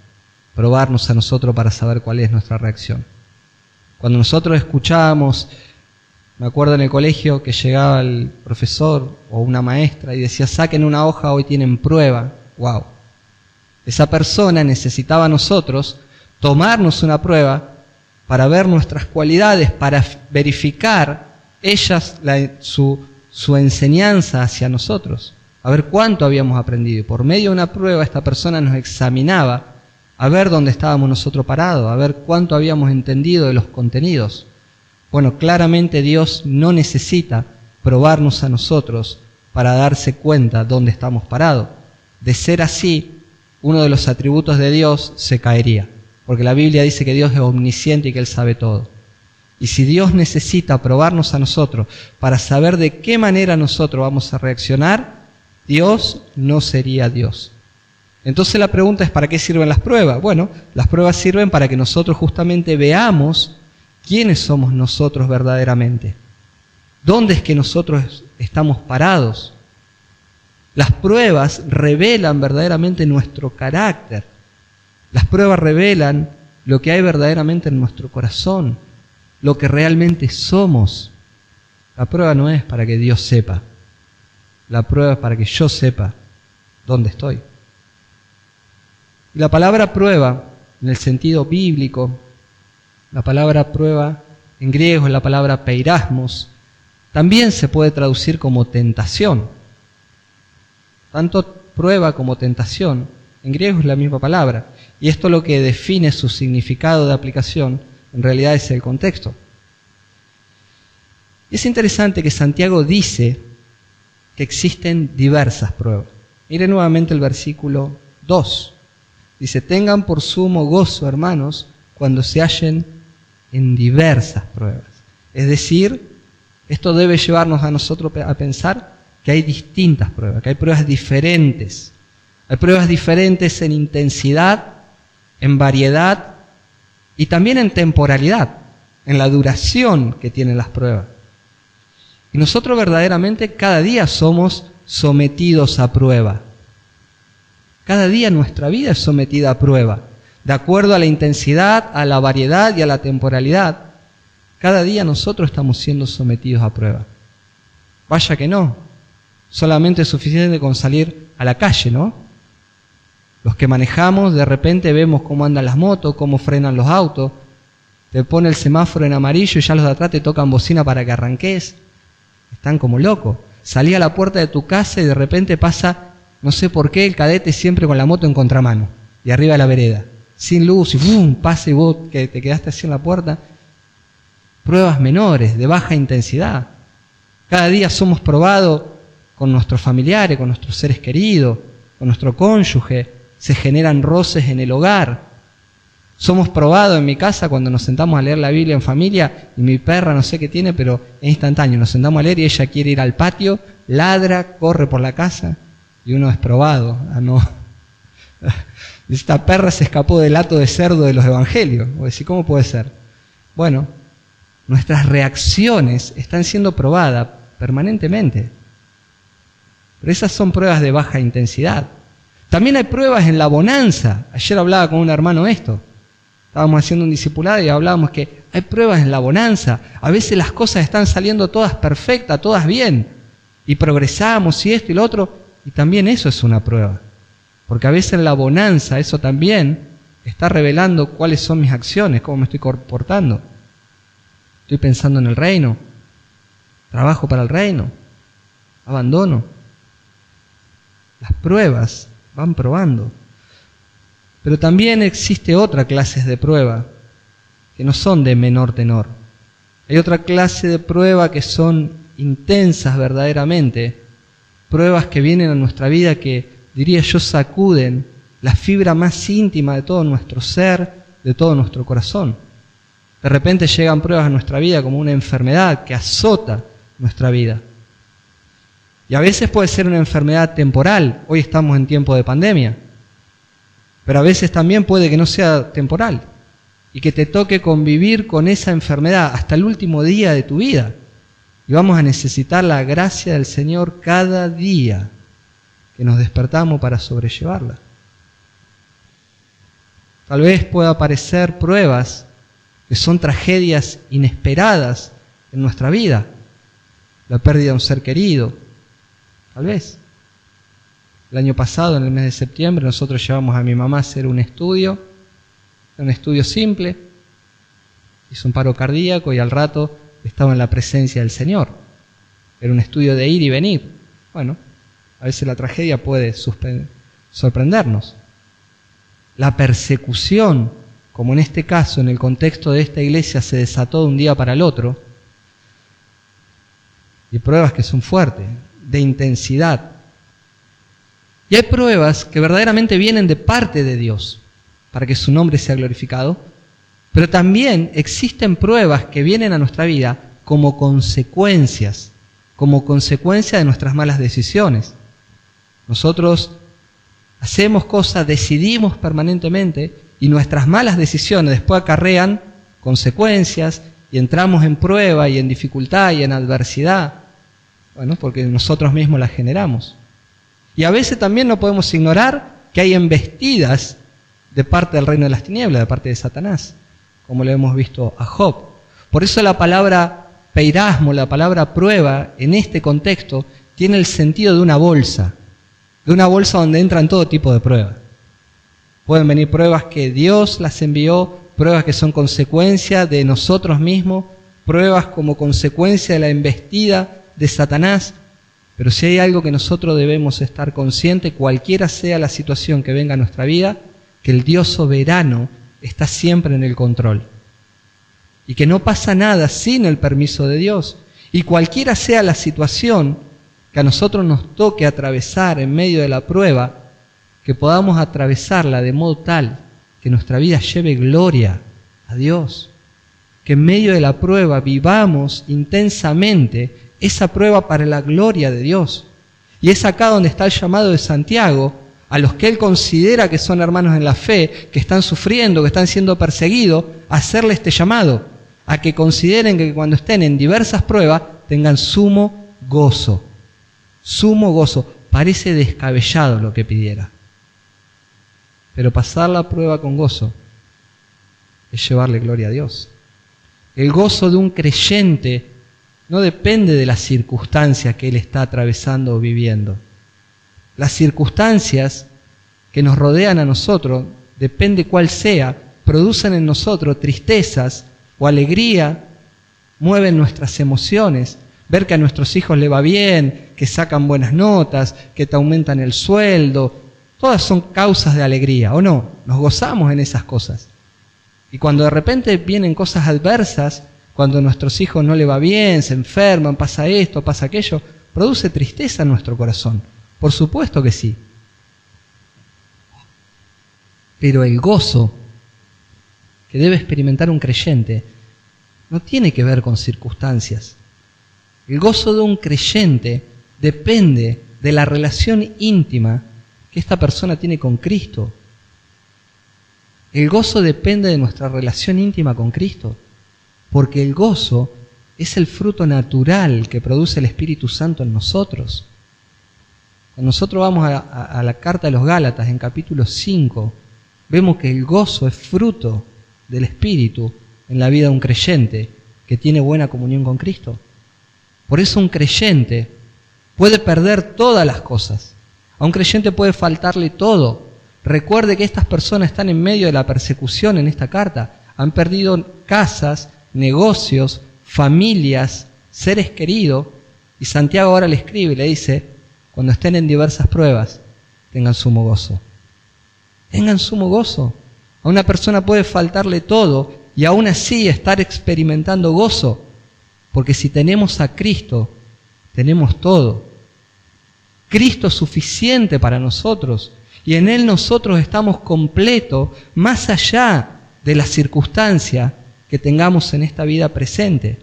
probarnos a nosotros para saber cuál es nuestra reacción. Cuando nosotros escuchábamos, me acuerdo en el colegio que llegaba el profesor o una maestra y decía, saquen una hoja, hoy tienen prueba. ¡Wow! Esa persona necesitaba a nosotros tomarnos una prueba para ver nuestras cualidades, para verificar su enseñanza hacia nosotros, a ver cuánto habíamos aprendido. Y por medio de una prueba esta persona nos examinaba a ver dónde estábamos nosotros parados, a ver cuánto habíamos entendido de los contenidos. Bueno, claramente Dios no necesita probarnos a nosotros para darse cuenta dónde estamos parados. De ser así, uno de los atributos de Dios se caería, porque la Biblia dice que Dios es omnisciente y que Él sabe todo. Y si Dios necesita probarnos a nosotros para saber de qué manera nosotros vamos a reaccionar, Dios no sería Dios. Entonces la pregunta es, ¿para qué sirven las pruebas? Bueno, las pruebas sirven para que nosotros justamente veamos quiénes somos nosotros verdaderamente. ¿Dónde es que nosotros estamos parados? Las pruebas revelan verdaderamente nuestro carácter. Las pruebas revelan lo que hay verdaderamente en nuestro corazón, lo que realmente somos. La prueba no es para que Dios sepa. La prueba es para que yo sepa dónde estoy. Y la palabra prueba, en el sentido bíblico, la palabra prueba en griego es la palabra peirasmos, también se puede traducir como tentación. Tanto prueba como tentación, en griego es la misma palabra. Y esto lo que define su significado de aplicación, en realidad es el contexto. Es interesante que Santiago dice que existen diversas pruebas. Mire nuevamente el versículo 2. Dice, tengan por sumo gozo, hermanos, cuando se hallen en diversas pruebas. Es decir, esto debe llevarnos a nosotros a pensar que hay distintas pruebas, que hay pruebas diferentes. Hay pruebas diferentes en intensidad, en variedad y también en temporalidad, en la duración que tienen las pruebas. Y nosotros verdaderamente cada día somos sometidos a prueba. Cada día nuestra vida es sometida a prueba, de acuerdo a la intensidad, a la variedad y a la temporalidad. Cada día nosotros estamos siendo sometidos a prueba. Vaya que no, solamente es suficiente con salir a la calle, ¿no? Los que manejamos, de repente vemos cómo andan las motos, cómo frenan los autos, te pone el semáforo en amarillo y ya los de atrás te tocan bocina para que arranques. Están como locos. Salí a la puerta de tu casa y de repente pasa, no sé por qué, el cadete siempre con la moto en contramano y arriba de la vereda, sin luz y ¡bum! Pasa y vos que te quedaste así en la puerta. Pruebas menores, de baja intensidad. Cada día somos probados con nuestros familiares, con nuestros seres queridos, con nuestro cónyuge. Se generan roces en el hogar. Somos probados en mi casa cuando nos sentamos a leer la Biblia en familia y mi perra no sé qué tiene, pero es instantáneo. Nos sentamos a leer y ella quiere ir al patio, ladra, corre por la casa y uno es probado. No. Esta perra se escapó del hato de cerdo de los evangelios. O decir, ¿cómo puede ser? Bueno, nuestras reacciones están siendo probadas permanentemente. Pero esas son pruebas de baja intensidad. También hay pruebas en la bonanza. Ayer hablaba con un hermano esto. Estábamos haciendo un discipulado y hablábamos que hay pruebas en la bonanza. A veces las cosas están saliendo todas perfectas, todas bien. Y progresamos y esto y lo otro. Y también eso es una prueba. Porque a veces en la bonanza eso también está revelando cuáles son mis acciones, cómo me estoy comportando. Estoy pensando en el reino. Trabajo para el reino. Abandono. Las pruebas van probando. Pero también existe otra clase de prueba que no son de menor tenor. Hay otra clase de prueba que son intensas verdaderamente, pruebas que vienen a nuestra vida que, diría yo, sacuden la fibra más íntima de todo nuestro ser, de todo nuestro corazón. De repente llegan pruebas a nuestra vida como una enfermedad que azota nuestra vida. Y a veces puede ser una enfermedad temporal. Hoy estamos en tiempo de pandemia. Pero a veces también puede que no sea temporal y que te toque convivir con esa enfermedad hasta el último día de tu vida. Y vamos a necesitar la gracia del Señor cada día que nos despertamos para sobrellevarla. Tal vez pueda aparecer pruebas que son tragedias inesperadas en nuestra vida. La pérdida de un ser querido, tal vez. El año pasado, en el mes de septiembre, nosotros llevamos a mi mamá a hacer un estudio simple. Hizo un paro cardíaco y al rato estaba en la presencia del Señor. Era un estudio de ir y venir. Bueno, a veces la tragedia puede sorprendernos. La persecución, como en este caso, en el contexto de esta iglesia, se desató de un día para el otro. Y pruebas que son fuertes, de intensidad. Y hay pruebas que verdaderamente vienen de parte de Dios, para que su nombre sea glorificado, pero también existen pruebas que vienen a nuestra vida como consecuencia de nuestras malas decisiones. Nosotros hacemos cosas, decidimos permanentemente, y nuestras malas decisiones después acarrean consecuencias, y entramos en prueba, y en dificultad, y en adversidad, bueno, porque nosotros mismos las generamos. Y a veces también no podemos ignorar que hay embestidas de parte del reino de las tinieblas, de parte de Satanás, como lo hemos visto a Job. Por eso la palabra peirasmo, la palabra prueba, en este contexto, tiene el sentido de una bolsa donde entran todo tipo de pruebas. Pueden venir pruebas que Dios las envió, pruebas que son consecuencia de nosotros mismos, pruebas como consecuencia de la embestida de Satanás. Pero si hay algo que nosotros debemos estar conscientes, cualquiera sea la situación que venga a nuestra vida, que el Dios soberano está siempre en el control. Y que no pasa nada sin el permiso de Dios. Y cualquiera sea la situación que a nosotros nos toque atravesar en medio de la prueba, que podamos atravesarla de modo tal que nuestra vida lleve gloria a Dios. Que en medio de la prueba vivamos intensamente esa prueba para la gloria de Dios. Y es acá donde está el llamado de Santiago, a los que él considera que son hermanos en la fe, que están sufriendo, que están siendo perseguidos, a hacerle este llamado, a que consideren que cuando estén en diversas pruebas tengan sumo gozo. Sumo gozo. Parece descabellado lo que pidiera. Pero pasar la prueba con gozo es llevarle gloria a Dios. El gozo de un creyente no depende de las circunstancias que él está atravesando o viviendo. Las circunstancias que nos rodean a nosotros, depende cuál sea, producen en nosotros tristezas o alegría, mueven nuestras emociones. Ver que a nuestros hijos le va bien, que sacan buenas notas, que te aumentan el sueldo, todas son causas de alegría, ¿o no? Nos gozamos en esas cosas. Y cuando de repente vienen cosas adversas, cuando a nuestros hijos no le va bien, se enferman, pasa esto, pasa aquello, produce tristeza en nuestro corazón. Por supuesto que sí. Pero el gozo que debe experimentar un creyente no tiene que ver con circunstancias. El gozo de un creyente depende de la relación íntima que esta persona tiene con Cristo. El gozo depende de nuestra relación íntima con Cristo, porque el gozo es el fruto natural que produce el Espíritu Santo en nosotros. Cuando nosotros vamos a la carta de los Gálatas, en capítulo 5, vemos que el gozo es fruto del Espíritu en la vida de un creyente que tiene buena comunión con Cristo. Por eso un creyente puede perder todas las cosas. A un creyente puede faltarle todo. Recuerde que estas personas están en medio de la persecución en esta carta. Han perdido casas, negocios, familias, seres queridos. Y Santiago ahora le escribe y le dice, cuando estén en diversas pruebas, tengan sumo gozo. Tengan sumo gozo. A una persona puede faltarle todo y aún así estar experimentando gozo. Porque si tenemos a Cristo, tenemos todo. Cristo es suficiente para nosotros y en Él nosotros estamos completos más allá de las circunstancias que tengamos en esta vida presente.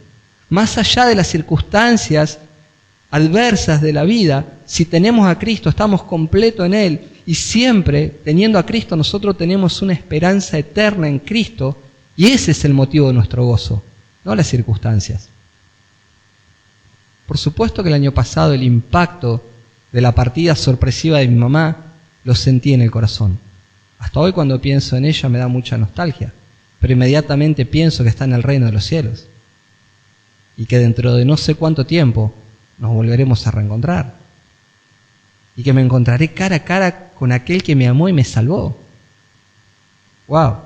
Más allá de las circunstancias adversas de la vida, si tenemos a Cristo estamos completos en Él y siempre teniendo a Cristo nosotros tenemos una esperanza eterna en Cristo y ese es el motivo de nuestro gozo, no las circunstancias. Por supuesto que el año pasado el impacto de la partida sorpresiva de mi mamá lo sentí en el corazón. Hasta hoy cuando pienso en ella me da mucha nostalgia, pero inmediatamente pienso que está en el reino de los cielos y que dentro de no sé cuánto tiempo nos volveremos a reencontrar y que me encontraré cara a cara con aquel que me amó y me salvó. ¡Wow!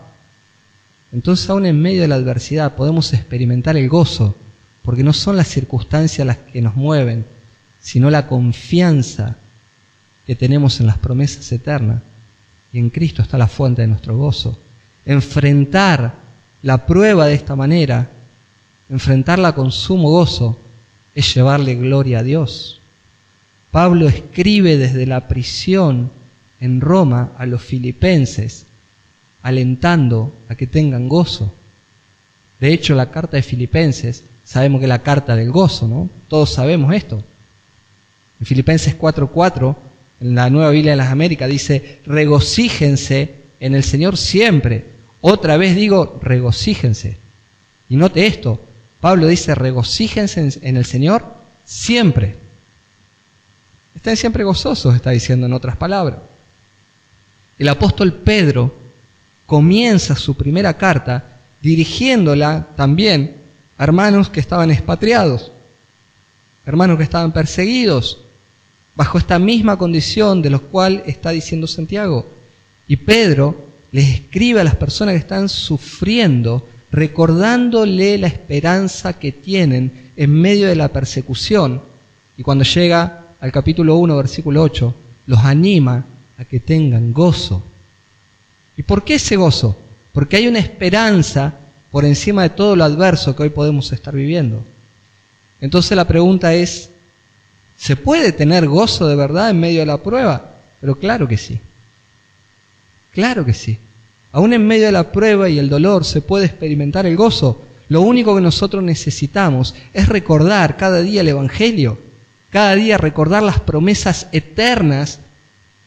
Entonces aún en medio de la adversidad podemos experimentar el gozo, porque no son las circunstancias las que nos mueven, sino la confianza que tenemos en las promesas eternas. Y en Cristo está la fuente de nuestro gozo. Enfrentar la prueba de esta manera, enfrentarla con sumo gozo, es llevarle gloria a Dios. Pablo escribe desde la prisión en Roma a los filipenses, alentando a que tengan gozo. De hecho, la carta de Filipenses, sabemos que es la carta del gozo, ¿no? Todos sabemos esto. En Filipenses 4:4, en la Nueva Biblia de las Américas, dice, regocíjense en el Señor siempre. Otra vez digo, regocíjense. Y note esto, Pablo dice, regocíjense en el Señor siempre. Estén siempre gozosos, está diciendo en otras palabras. El apóstol Pedro comienza su primera carta dirigiéndola también hermanos que estaban expatriados, hermanos que estaban perseguidos, bajo esta misma condición de los cuales está diciendo Santiago. Y Pedro les escribe a las personas que están sufriendo, recordándole la esperanza que tienen en medio de la persecución. Y cuando llega al capítulo 1, versículo 8, los anima a que tengan gozo. ¿Y por qué ese gozo? Porque hay una esperanza por encima de todo lo adverso que hoy podemos estar viviendo. Entonces la pregunta es, ¿se puede tener gozo de verdad en medio de la prueba? Pero claro que sí. Claro que sí. Aún en medio de la prueba y el dolor se puede experimentar el gozo. Lo único que nosotros necesitamos es recordar cada día el Evangelio. Cada día recordar las promesas eternas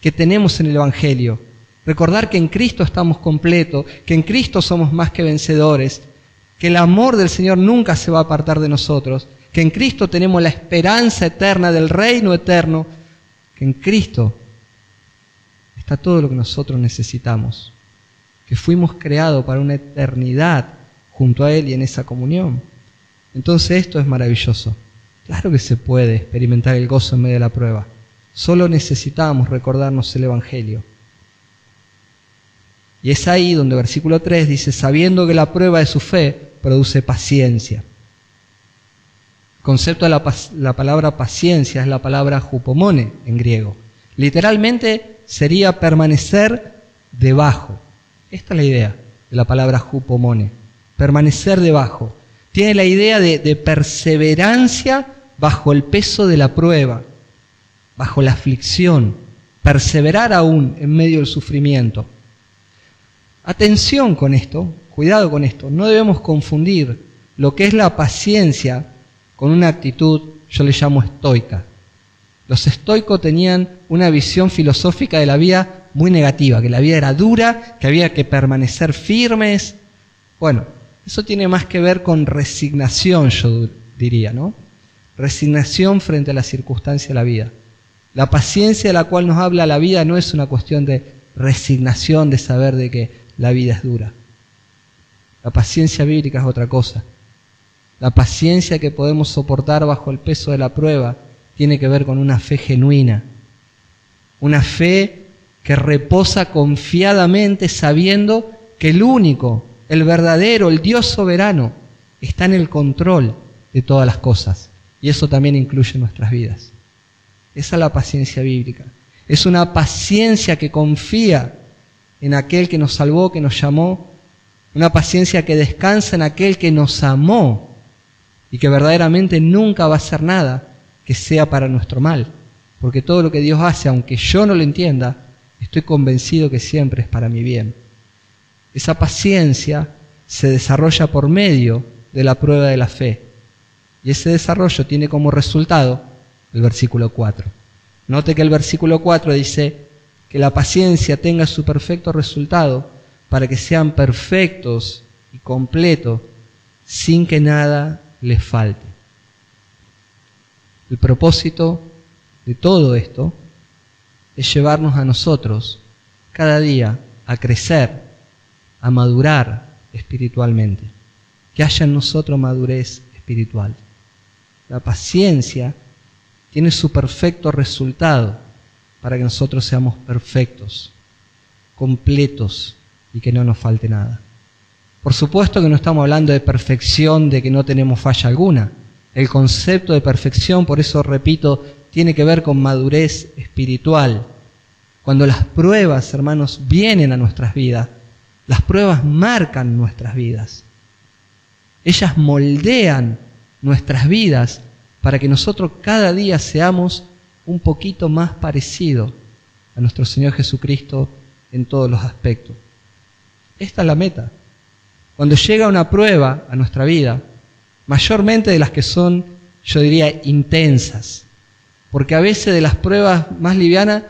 que tenemos en el Evangelio. Recordar que en Cristo estamos completos, que en Cristo somos más que vencedores, que el amor del Señor nunca se va a apartar de nosotros, que en Cristo tenemos la esperanza eterna del reino eterno, que en Cristo está todo lo que nosotros necesitamos, que fuimos creados para una eternidad junto a Él y en esa comunión. Entonces esto es maravilloso. Claro que se puede experimentar el gozo en medio de la prueba. Solo necesitamos recordarnos el Evangelio. Y es ahí donde versículo 3 dice, sabiendo que la prueba de su fe produce paciencia. El concepto de la palabra paciencia es la palabra hupomone en griego. Literalmente sería permanecer debajo. Esta es la idea de la palabra hupomone, permanecer debajo. Tiene la idea de perseverancia bajo el peso de la prueba, bajo la aflicción, perseverar aún en medio del sufrimiento. Atención con esto, cuidado con esto, no debemos confundir lo que es la paciencia con una actitud, yo le llamo estoica. Los estoicos tenían una visión filosófica de la vida muy negativa, que la vida era dura, que había que permanecer firmes. Bueno, eso tiene más que ver con resignación, yo diría, ¿no? Resignación frente a la circunstancia de la vida. La paciencia de la cual nos habla la vida no es una cuestión de resignación, de saber de que la vida es dura. La paciencia bíblica es otra cosa. La paciencia que podemos soportar bajo el peso de la prueba tiene que ver con una fe genuina. Una fe que reposa confiadamente sabiendo que el único, el verdadero, el Dios soberano está en el control de todas las cosas. Y eso también incluye nuestras vidas. Esa es la paciencia bíblica. Es una paciencia que confía en aquel que nos salvó, que nos llamó. Una paciencia que descansa en aquel que nos amó y que verdaderamente nunca va a hacer nada que sea para nuestro mal. Porque todo lo que Dios hace, aunque yo no lo entienda, estoy convencido que siempre es para mi bien. Esa paciencia se desarrolla por medio de la prueba de la fe. Y ese desarrollo tiene como resultado el versículo 4. Note que el versículo 4 dice que la paciencia tenga su perfecto resultado para que sean perfectos y completos sin que nada les falte. El propósito de todo esto es llevarnos a nosotros cada día a crecer, a madurar espiritualmente, que haya en nosotros madurez espiritual. La paciencia tiene su perfecto resultado para que nosotros seamos perfectos, completos y que no nos falte nada. Por supuesto que no estamos hablando de perfección, de que no tenemos falla alguna. El concepto de perfección, por eso repito, tiene que ver con madurez espiritual. Cuando las pruebas, hermanos, vienen a nuestras vidas, las pruebas marcan nuestras vidas. Ellas moldean nuestras vidas para que nosotros cada día seamos un poquito más parecidos a nuestro Señor Jesucristo en todos los aspectos. Esta es la meta. Cuando llega una prueba a nuestra vida, mayormente de las que son, yo diría, intensas, porque a veces de las pruebas más livianas,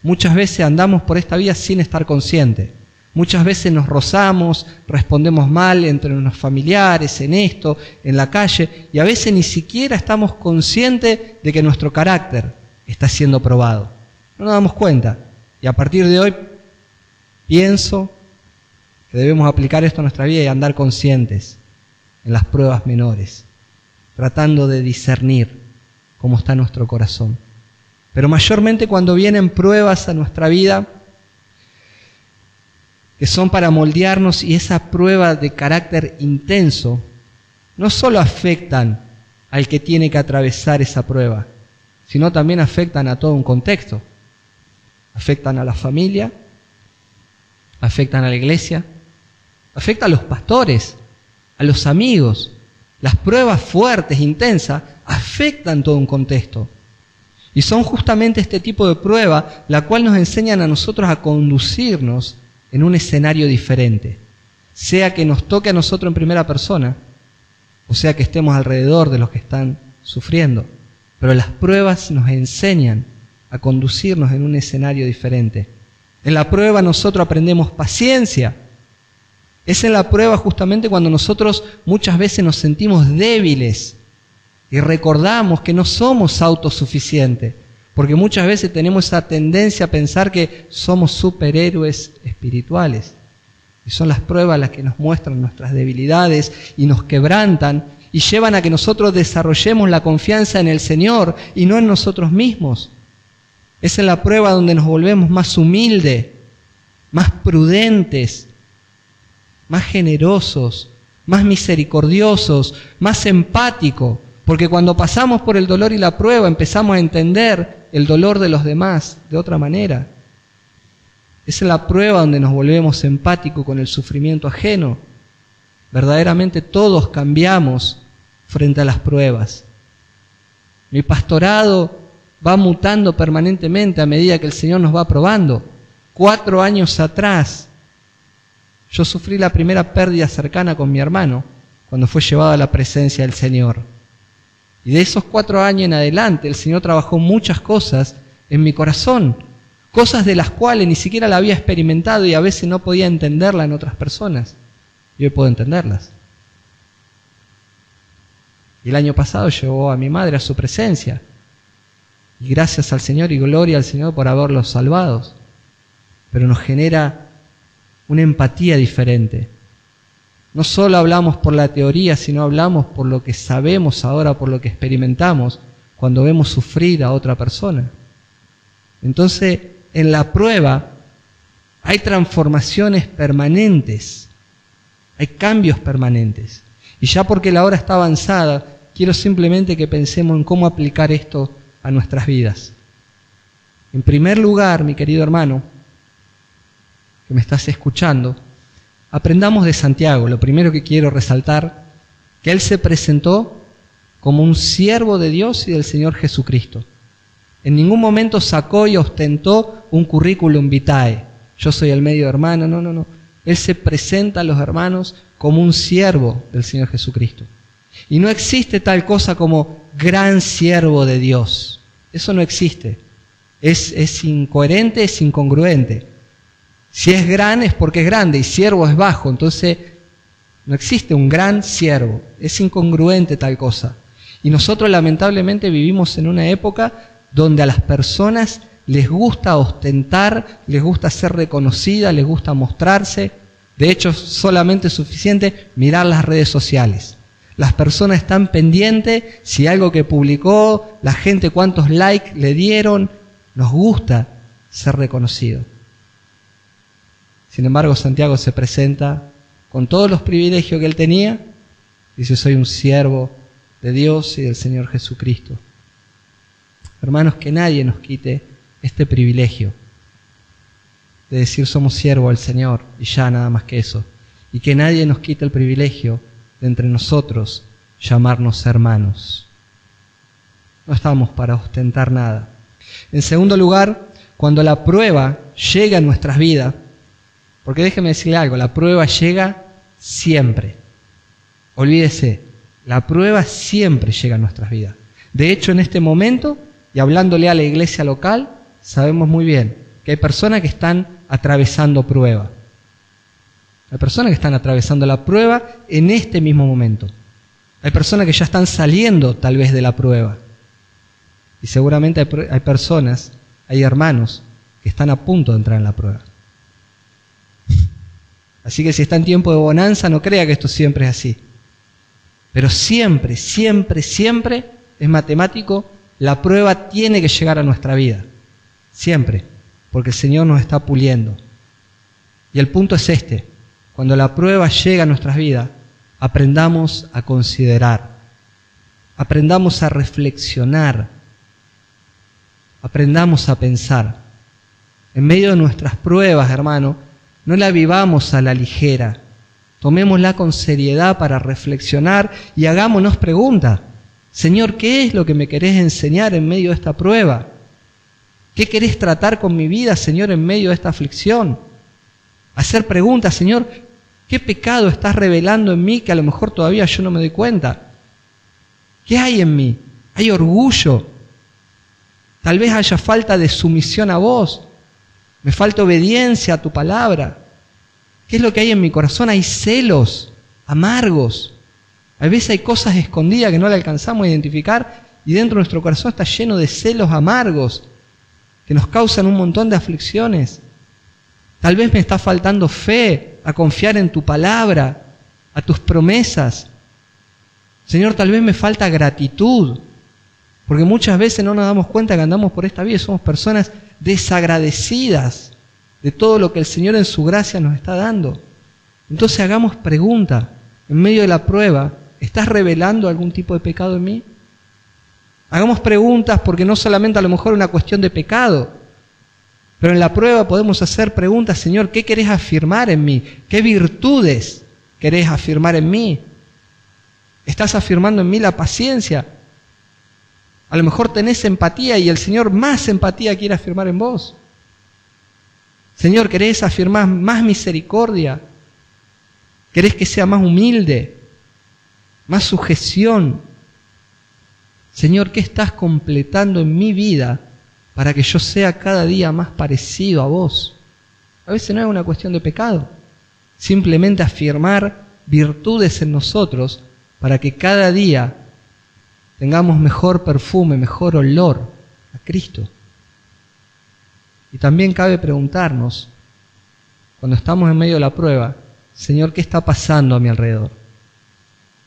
muchas veces andamos por esta vida sin estar conscientes. Muchas veces nos rozamos, respondemos mal entre nuestros familiares, en esto, en la calle, y a veces ni siquiera estamos conscientes de que nuestro carácter está siendo probado. No nos damos cuenta. Y a partir de hoy pienso que debemos aplicar esto a nuestra vida y andar conscientes. en las pruebas menores, tratando de discernir cómo está nuestro corazón. Pero mayormente cuando vienen pruebas a nuestra vida, que son para moldearnos, y esa prueba de carácter intenso, no solo afectan al que tiene que atravesar esa prueba, sino también afectan a todo un contexto. Afectan a la familia, afectan a la iglesia, afectan a los pastores, a los amigos. Las pruebas fuertes, intensas, afectan todo un contexto. Y son justamente este tipo de prueba la cual nos enseñan a nosotros a conducirnos en un escenario diferente. Sea que nos toque a nosotros en primera persona, o sea que estemos alrededor de los que están sufriendo. Pero las pruebas nos enseñan a conducirnos en un escenario diferente. En la prueba nosotros aprendemos paciencia. Es en la prueba justamente cuando nosotros muchas veces nos sentimos débiles y recordamos que no somos autosuficientes, porque muchas veces tenemos esa tendencia a pensar que somos superhéroes espirituales. Y son las pruebas las que nos muestran nuestras debilidades y nos quebrantan y llevan a que nosotros desarrollemos la confianza en el Señor y no en nosotros mismos. Es en la prueba donde nos volvemos más humildes, más prudentes, más generosos, más misericordiosos, más empáticos. Porque cuando pasamos por el dolor y la prueba empezamos a entender el dolor de los demás de otra manera. Es en la prueba donde nos volvemos empáticos con el sufrimiento ajeno. Verdaderamente todos cambiamos frente a las pruebas. Mi pastorado va mutando permanentemente a medida que el Señor nos va probando. 4 años atrás, yo sufrí la primera pérdida cercana con mi hermano cuando fue llevado a la presencia del Señor. Y de esos 4 años en adelante, el Señor trabajó muchas cosas en mi corazón, cosas de las cuales ni siquiera la había experimentado y a veces no podía entenderla en otras personas. Y hoy puedo entenderlas. Y el año pasado llevó a mi madre a su presencia. Y gracias al Señor y gloria al Señor por haberlos salvado. Pero nos genera una empatía diferente. No solo hablamos por la teoría, sino hablamos por lo que sabemos ahora, por lo que experimentamos cuando vemos sufrir a otra persona. Entonces, en la prueba hay transformaciones permanentes, hay cambios permanentes. Y ya porque la hora está avanzada, quiero simplemente que pensemos en cómo aplicar esto a nuestras vidas. En primer lugar, mi querido hermano, que me estás escuchando, aprendamos de Santiago. Lo primero que quiero resaltar, que él se presentó como un siervo de Dios y del Señor Jesucristo. En ningún momento sacó y ostentó un currículum vitae. Yo soy el medio hermano, no. Él se presenta a los hermanos como un siervo del Señor Jesucristo. Y no existe tal cosa como gran siervo de Dios. Eso no existe. Es incoherente, es incongruente. Si es gran es porque es grande y siervo es bajo. Entonces no existe un gran siervo. Es incongruente tal cosa. Y nosotros lamentablemente vivimos en una época donde a las personas les gusta ostentar, les gusta ser reconocidas, les gusta mostrarse. De hecho, solamente es suficiente mirar las redes sociales. Las personas están pendientes si algo que publicó, la gente cuántos likes le dieron. Nos gusta ser reconocido. Sin embargo, Santiago se presenta con todos los privilegios que él tenía. Dice, soy un siervo de Dios y del Señor Jesucristo. Hermanos, que nadie nos quite este privilegio de decir somos siervos del Señor y ya nada más que eso. Y que nadie nos quite el privilegio de entre nosotros llamarnos hermanos. No estamos para ostentar nada. En segundo lugar, cuando la prueba llega a nuestras vidas, porque déjeme decirle algo, la prueba llega siempre. Olvídese, la prueba siempre llega a nuestras vidas. De hecho, en este momento, y hablándole a la iglesia local, sabemos muy bien que hay personas que están atravesando prueba. Hay personas que están atravesando la prueba en este mismo momento. Hay personas que ya están saliendo tal vez de la prueba. Y seguramente hay personas, hay hermanos que están a punto de entrar en la prueba. Así que si está en tiempo de bonanza, no crea que esto siempre es así. Pero siempre, siempre, siempre es matemático, la prueba tiene que llegar a nuestra vida. Siempre, porque el Señor nos está puliendo. Y el punto es este: cuando la prueba llega a nuestras vidas, aprendamos a considerar, aprendamos a reflexionar, aprendamos a pensar. En medio de nuestras pruebas, hermano, no la vivamos a la ligera. Tomémosla con seriedad para reflexionar y hagámonos preguntas. Señor, ¿qué es lo que me querés enseñar en medio de esta prueba? ¿Qué querés tratar con mi vida, Señor, en medio de esta aflicción? Hacer preguntas, Señor, ¿qué pecado estás revelando en mí que a lo mejor todavía yo no me doy cuenta? ¿Qué hay en mí? ¿Hay orgullo? Tal vez haya falta de sumisión a vos. Me falta obediencia a tu palabra. ¿Qué es lo que hay en mi corazón? Hay celos amargos. A veces hay cosas escondidas que no le alcanzamos a identificar y dentro de nuestro corazón está lleno de celos amargos que nos causan un montón de aflicciones. Tal vez me está faltando fe a confiar en tu palabra, a tus promesas. Señor, tal vez me falta gratitud, porque muchas veces no nos damos cuenta que andamos por esta vida y somos personas desagradecidas de todo lo que el Señor en su gracia nos está dando. Entonces hagamos pregunta en medio de la prueba: ¿estás revelando algún tipo de pecado en mí? Hagamos preguntas porque no solamente a lo mejor es una cuestión de pecado, pero en la prueba podemos hacer preguntas: Señor, ¿qué querés afirmar en mí? ¿Qué virtudes querés afirmar en mí? ¿Estás afirmando en mí la paciencia? A lo mejor tenés empatía y el Señor más empatía quiere afirmar en vos. Señor, ¿querés afirmar más misericordia? ¿Querés que sea más humilde? Más sujeción. Señor, ¿qué estás completando en mi vida para que yo sea cada día más parecido a vos? A veces no es una cuestión de pecado. Simplemente afirmar virtudes en nosotros para que cada día tengamos mejor perfume, mejor olor a Cristo. Y también cabe preguntarnos, cuando estamos en medio de la prueba: Señor, ¿qué está pasando a mi alrededor?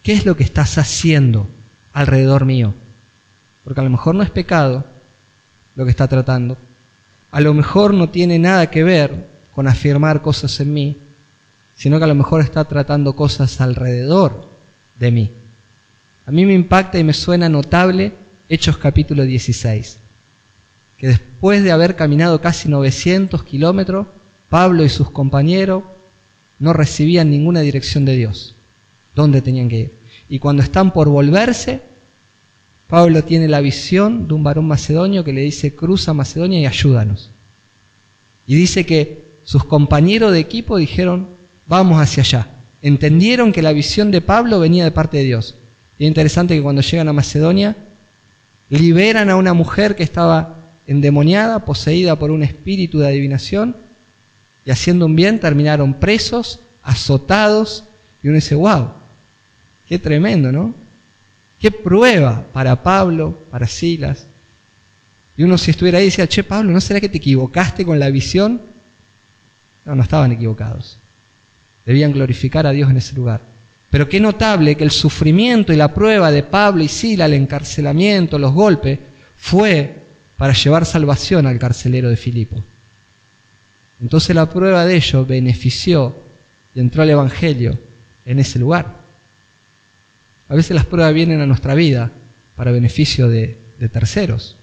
¿Qué es lo que estás haciendo alrededor mío? Porque a lo mejor no es pecado lo que está tratando. A lo mejor no tiene nada que ver con afirmar cosas en mí, sino que a lo mejor está tratando cosas alrededor de mí. A mí me impacta y me suena notable Hechos capítulo 16, que después de haber caminado casi 900 kilómetros, Pablo y sus compañeros no recibían ninguna dirección de Dios, dónde tenían que ir. Y cuando están por volverse, Pablo tiene la visión de un varón macedonio que le dice: cruza Macedonia y ayúdanos. Y dice que sus compañeros de equipo dijeron: vamos hacia allá. Entendieron que la visión de Pablo venía de parte de Dios. Y es interesante que cuando llegan a Macedonia, liberan a una mujer que estaba endemoniada, poseída por un espíritu de adivinación, y haciendo un bien terminaron presos, azotados, y uno dice: wow, qué tremendo, ¿no? Qué prueba para Pablo, para Silas. Y uno, si estuviera ahí, decía: che, Pablo, ¿no será que te equivocaste con la visión? No, no estaban equivocados. Debían glorificar a Dios en ese lugar. Pero qué notable que el sufrimiento y la prueba de Pablo y Silas, el encarcelamiento, los golpes, fue para llevar salvación al carcelero de Filipo. Entonces la prueba de ellos benefició y entró al Evangelio en ese lugar. A veces las pruebas vienen a nuestra vida para beneficio de terceros.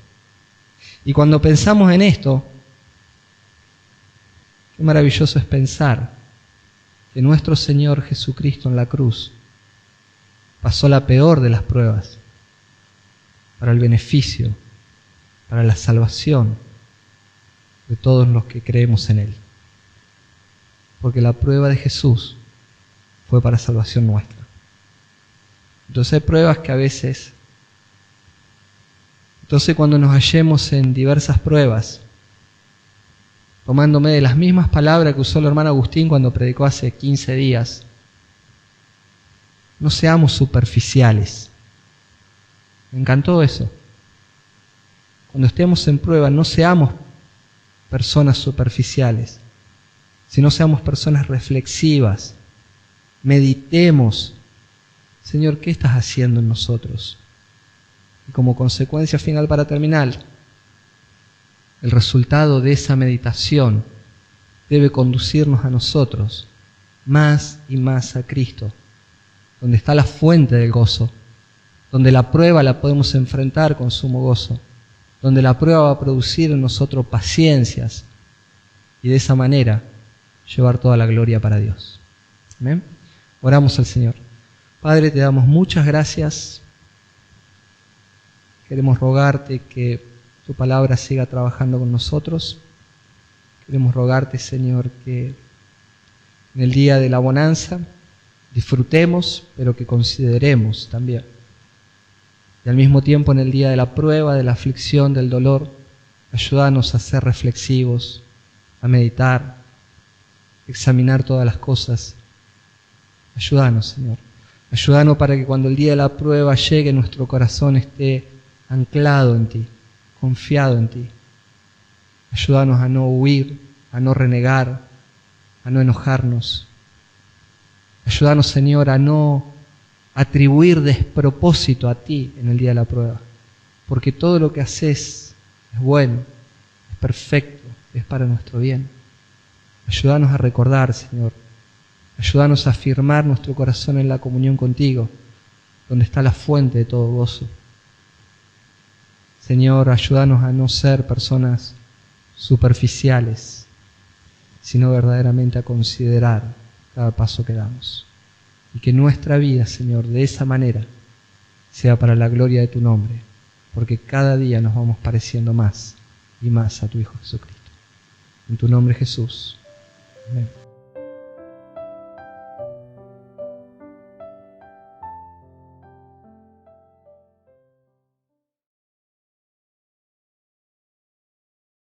Y cuando pensamos en esto, qué maravilloso es pensar que nuestro Señor Jesucristo en la cruz pasó la peor de las pruebas para el beneficio, para la salvación de todos los que creemos en Él. Porque la prueba de Jesús fue para salvación nuestra. Entonces hay pruebas que a veces... Entonces cuando nos hallemos en diversas pruebas, tomándome de las mismas palabras que usó el hermano Agustín cuando predicó hace 15 días, no seamos superficiales. Me encantó eso. Cuando estemos en prueba, no seamos personas superficiales, sino seamos personas reflexivas. Meditemos. Señor, ¿qué estás haciendo en nosotros? Y como consecuencia final, para terminar, el resultado de esa meditación debe conducirnos a nosotros más y más a Cristo, donde está la fuente del gozo, donde la prueba la podemos enfrentar con sumo gozo, donde la prueba va a producir en nosotros paciencias y de esa manera llevar toda la gloria para Dios. Amén. Oramos al Señor. Padre, te damos muchas gracias. Queremos rogarte que tu palabra siga trabajando con nosotros. Queremos rogarte, Señor, que en el día de la bonanza disfrutemos, pero que consideremos también. Y al mismo tiempo en el día de la prueba, de la aflicción, del dolor, ayúdanos a ser reflexivos, a meditar, examinar todas las cosas. Ayúdanos, Señor. Ayúdanos para que cuando el día de la prueba llegue, nuestro corazón esté anclado en ti, confiado en ti. Ayúdanos a no huir, a no renegar, a no enojarnos. Ayúdanos, Señor, a no atribuir despropósito a ti en el día de la prueba, porque todo lo que haces es bueno, es perfecto, es para nuestro bien. Ayúdanos a recordar, Señor. Ayúdanos a afirmar nuestro corazón en la comunión contigo, donde está la fuente de todo gozo. Señor, ayúdanos a no ser personas superficiales, sino verdaderamente a considerar cada paso que damos. Y que nuestra vida, Señor, de esa manera sea para la gloria de tu nombre, porque cada día nos vamos pareciendo más y más a tu Hijo Jesucristo. En tu nombre, Jesús. Amén.